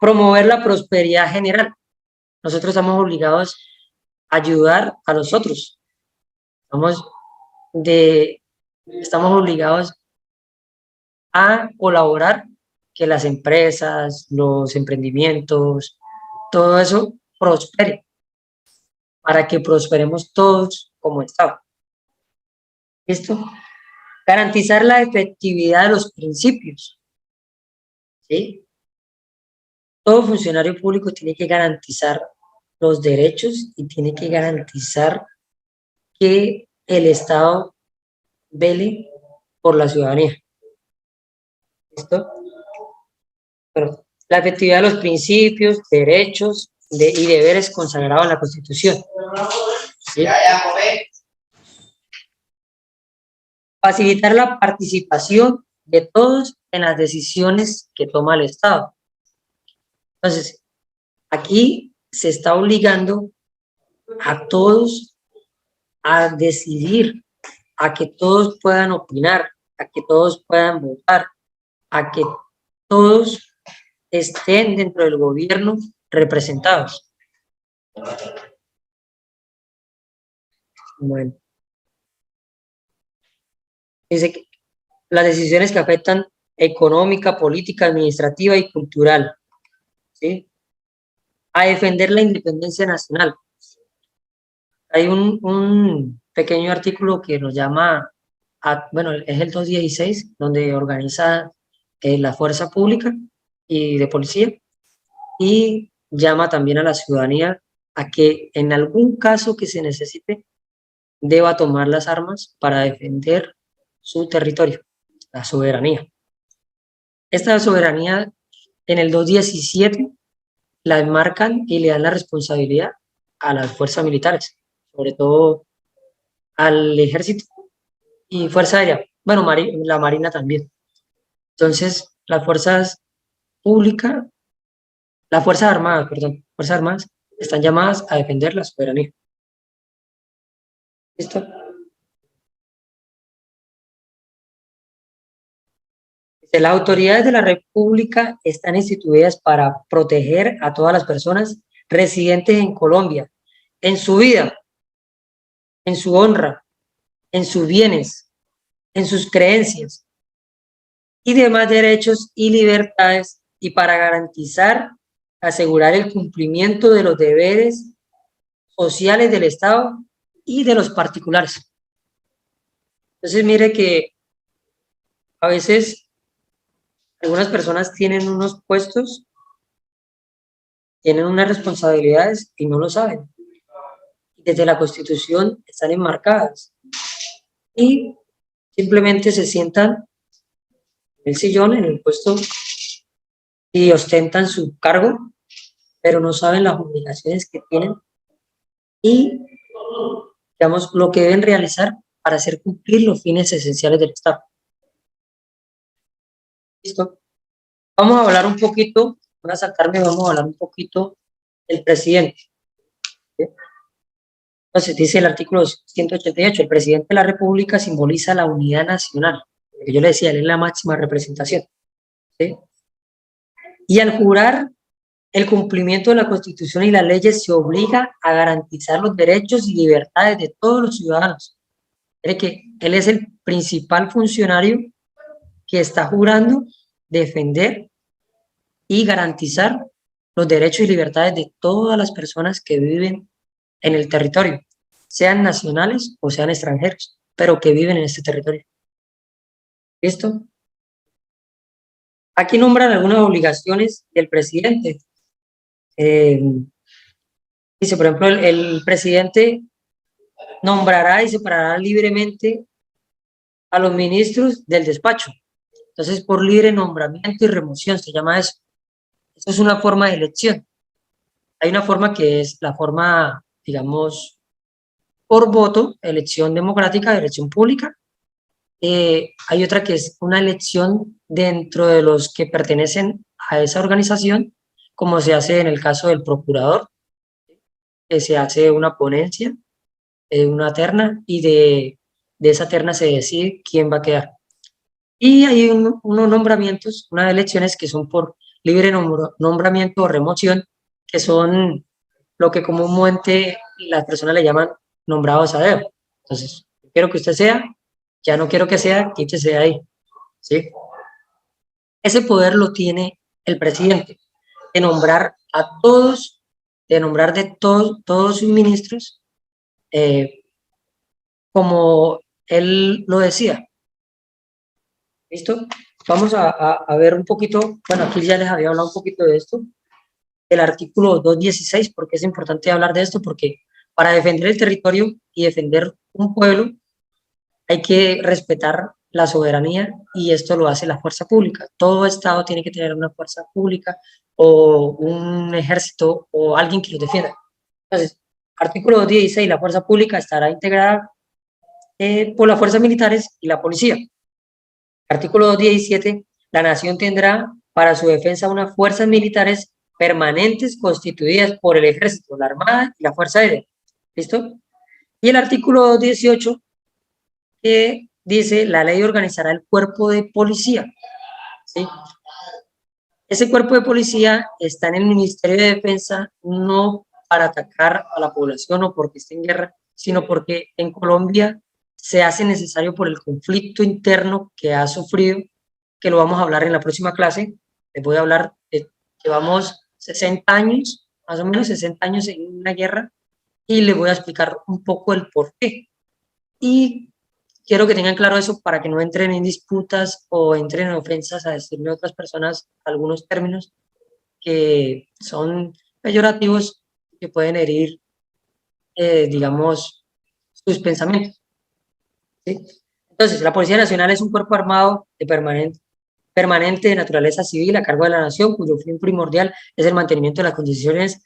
Promover la prosperidad general. Nosotros estamos obligados a ayudar a los otros. Estamos obligados a colaborar que las empresas, los emprendimientos, todo eso prospere, para que prosperemos todos como Estado. ¿Listo? Garantizar la efectividad de los principios. ¿Sí? Todo funcionario público tiene que garantizar los derechos y tiene que garantizar que el Estado vele por la ciudadanía. ¿Listo? Bueno, la efectividad de los principios, derechos y deberes consagrados en la Constitución. ¿Sí? Facilitar la participación de todos en las decisiones que toma el Estado. Entonces, aquí se está obligando a todos a decidir, a que todos puedan opinar, a que todos puedan votar, a que todos estén dentro del gobierno representados. Bueno. Dice que las decisiones que afectan económica, política, administrativa y cultural, ¿sí? A defender la independencia nacional. Hay un pequeño artículo que nos llama, bueno, es el 216, donde organiza la fuerza pública y de policía, y llama también a la ciudadanía a que en algún caso que se necesite, deba tomar las armas para defender su territorio, la soberanía. Esta soberanía en el 217 la enmarcan y le dan la responsabilidad a las fuerzas militares, sobre todo al ejército y fuerza aérea, bueno, la marina también. Entonces, las fuerzas públicas, las fuerzas armadas, están llamadas a defender la soberanía. ¿Listo? Las autoridades de la República están instituidas para proteger a todas las personas residentes en Colombia, en su vida, en su honra, en sus bienes, en sus creencias y demás derechos y libertades, y para garantizar, asegurar el cumplimiento de los deberes sociales del Estado y de los particulares. Entonces, mire que a veces algunas personas tienen unos puestos, tienen unas responsabilidades y no lo saben. Desde la Constitución están enmarcadas y simplemente se sientan en el sillón, en el puesto, y ostentan su cargo, pero no saben las obligaciones que tienen y, digamos, lo que deben realizar para hacer cumplir los fines esenciales del Estado. ¿Listo? Vamos a hablar un poquito, voy a saltarme, vamos a hablar un poquito del presidente. ¿Sí? Entonces, dice el artículo 188, el presidente de la República simboliza la unidad nacional. Lo que yo le decía, él es la máxima representación. ¿Sí? Y al jurar el cumplimiento de la Constitución y las leyes se obliga a garantizar los derechos y libertades de todos los ciudadanos. Es que él es el principal funcionario que está jurando defender y garantizar los derechos y libertades de todas las personas que viven en el territorio, sean nacionales o sean extranjeros, pero que viven en este territorio. ¿Listo? Aquí nombran algunas obligaciones del presidente. Dice, por ejemplo, el presidente nombrará y separará libremente a los ministros del despacho. Entonces, por libre nombramiento y remoción se llama eso. Eso es una forma de elección. Hay una forma que es la forma, digamos, por voto, elección democrática, elección pública. Hay otra que es una elección dentro de los que pertenecen a esa organización, como se hace en el caso del procurador, que se hace una ponencia, una terna, y de esa terna se decide quién va a quedar. Y hay unos nombramientos, unas elecciones que son por libre nombramiento o remoción, que son lo que comúnmente las personas le llaman nombrados a dedo. Entonces, quiero que usted sea, ya no quiero que sea, quítese de ahí. ¿Sí? Ese poder lo tiene el presidente, de nombrar a todos, de nombrar de todos sus ministros, como él lo decía. ¿Listo? Vamos a ver un poquito, bueno, aquí ya les había hablado un poquito de esto, el artículo 216, porque es importante hablar de esto, porque para defender el territorio y defender un pueblo hay que respetar la soberanía y esto lo hace la fuerza pública. Todo Estado tiene que tener una fuerza pública o un ejército o alguien que los defienda. Entonces, artículo 216, la fuerza pública estará integrada por las fuerzas militares y la policía. Artículo 217, la nación tendrá para su defensa unas fuerzas militares permanentes constituidas por el ejército, la armada y la fuerza aérea. ¿Listo? Y el artículo 218, que dice, la ley organizará el cuerpo de policía. ¿Sí? Ese cuerpo de policía está en el Ministerio de Defensa no para atacar a la población o porque esté en guerra, sino porque en Colombia se hace necesario por el conflicto interno que ha sufrido, que lo vamos a hablar en la próxima clase. Les voy a hablar de que llevamos 60 años, más o menos 60 años en una guerra, y les voy a explicar un poco el por qué. Y quiero que tengan claro eso para que no entren en disputas o entren en ofensas a decirle a otras personas algunos términos que son peyorativos, que pueden herir, digamos, sus pensamientos. ¿Sí? Entonces, la Policía Nacional es un cuerpo armado permanente de naturaleza civil a cargo de la nación, cuyo fin primordial es el mantenimiento de las condiciones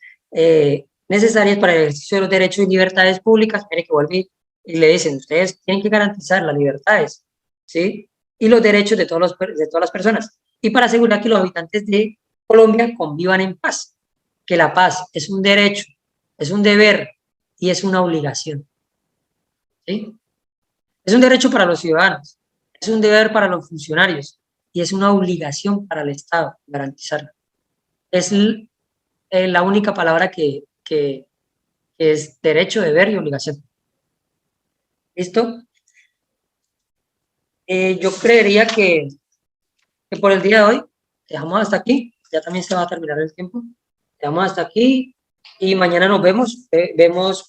necesarias para el ejercicio de los derechos y libertades públicas. Mire que vuelve y le dicen, ustedes tienen que garantizar las libertades, ¿sí? Y los derechos de todas las personas. Y para asegurar que los habitantes de Colombia convivan en paz. Que la paz es un derecho, es un deber y es una obligación. ¿Sí? Es un derecho para los ciudadanos, es un deber para los funcionarios y es una obligación para el Estado garantizarlo. Es la única palabra que es derecho, deber y obligación. ¿Listo? Yo creería que por el día de hoy dejamos hasta aquí. Ya también se va a terminar el tiempo. Dejamos hasta aquí y mañana nos vemos.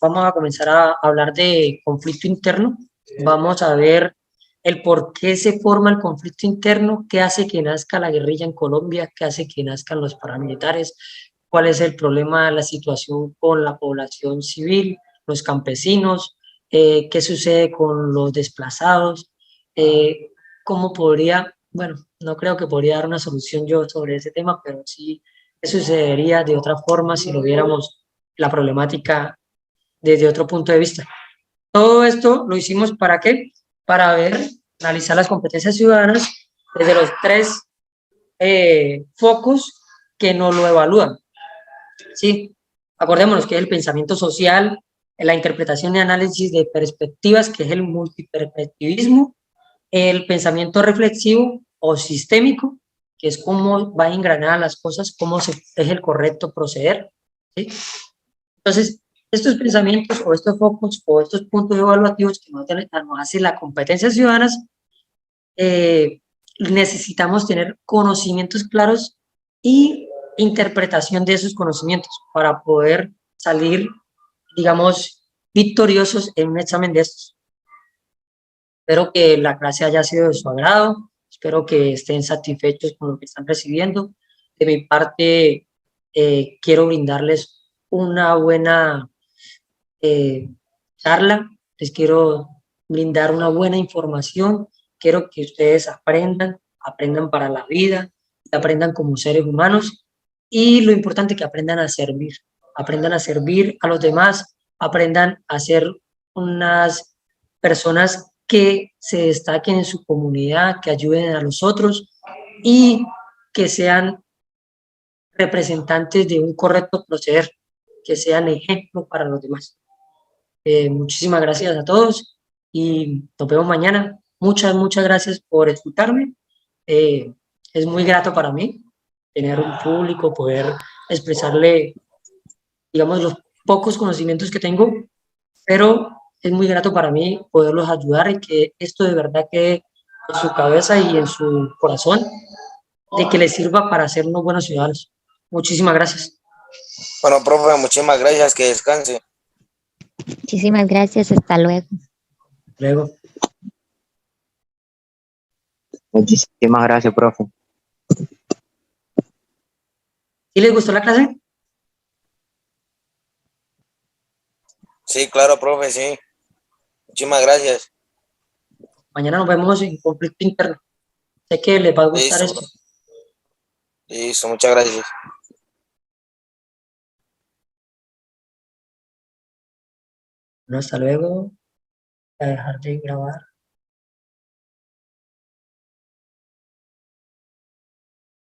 Vamos a comenzar a hablar de conflicto interno. Vamos a ver el por qué se forma el conflicto interno, qué hace que nazca la guerrilla en Colombia, qué hace que nazcan los paramilitares, cuál es el problema, la situación con la población civil, los campesinos, qué sucede con los desplazados, cómo podría, bueno, no creo que podría dar una solución yo sobre ese tema, pero sí qué sucedería de otra forma si lo viéramos la problemática desde otro punto de vista. Todo esto lo hicimos ¿para qué? Para ver, analizar las competencias ciudadanas desde los tres focos que no lo evalúan. Sí, acordémonos que es el pensamiento social, la interpretación y análisis de perspectivas, que es el multiperspectivismo, el pensamiento reflexivo o sistémico, que es cómo va engranadas las cosas, es el correcto proceder. ¿Sí? Entonces, estos pensamientos o estos focos o estos puntos evaluativos que nos hacen las competencias ciudadanas, necesitamos tener conocimientos claros y interpretación de esos conocimientos para poder salir, digamos, victoriosos en un examen de estos. Espero que la clase haya sido de su agrado, espero que estén satisfechos con lo que están recibiendo. De mi parte, quiero brindarles una buena charla, les quiero brindar una buena información, quiero que ustedes aprendan para la vida, aprendan como seres humanos y lo importante es que aprendan a servir a los demás, aprendan a ser unas personas que se destaquen en su comunidad, que ayuden a los otros y que sean representantes de un correcto proceder, que sean ejemplo para los demás. Muchísimas gracias a todos y nos vemos mañana. Muchas gracias por escucharme. Es muy grato para mí tener un público, poder expresarle, digamos, los pocos conocimientos que tengo, pero es muy grato para mí poderlos ayudar y que esto de verdad quede en su cabeza y en su corazón, de que les sirva para ser unos buenos ciudadanos. Muchísimas gracias. Bueno, profe, muchísimas gracias, que descanse. Muchísimas gracias, hasta luego. Luego. Muchísimas gracias, profe. ¿Sí les gustó la clase? Sí, claro, profe, sí. Muchísimas gracias. Mañana nos vemos en conflicto interno. Sé que les va a gustar Listo, esto. profe. Listo, muchas gracias. Bueno, hasta luego. Voy a dejar de grabar.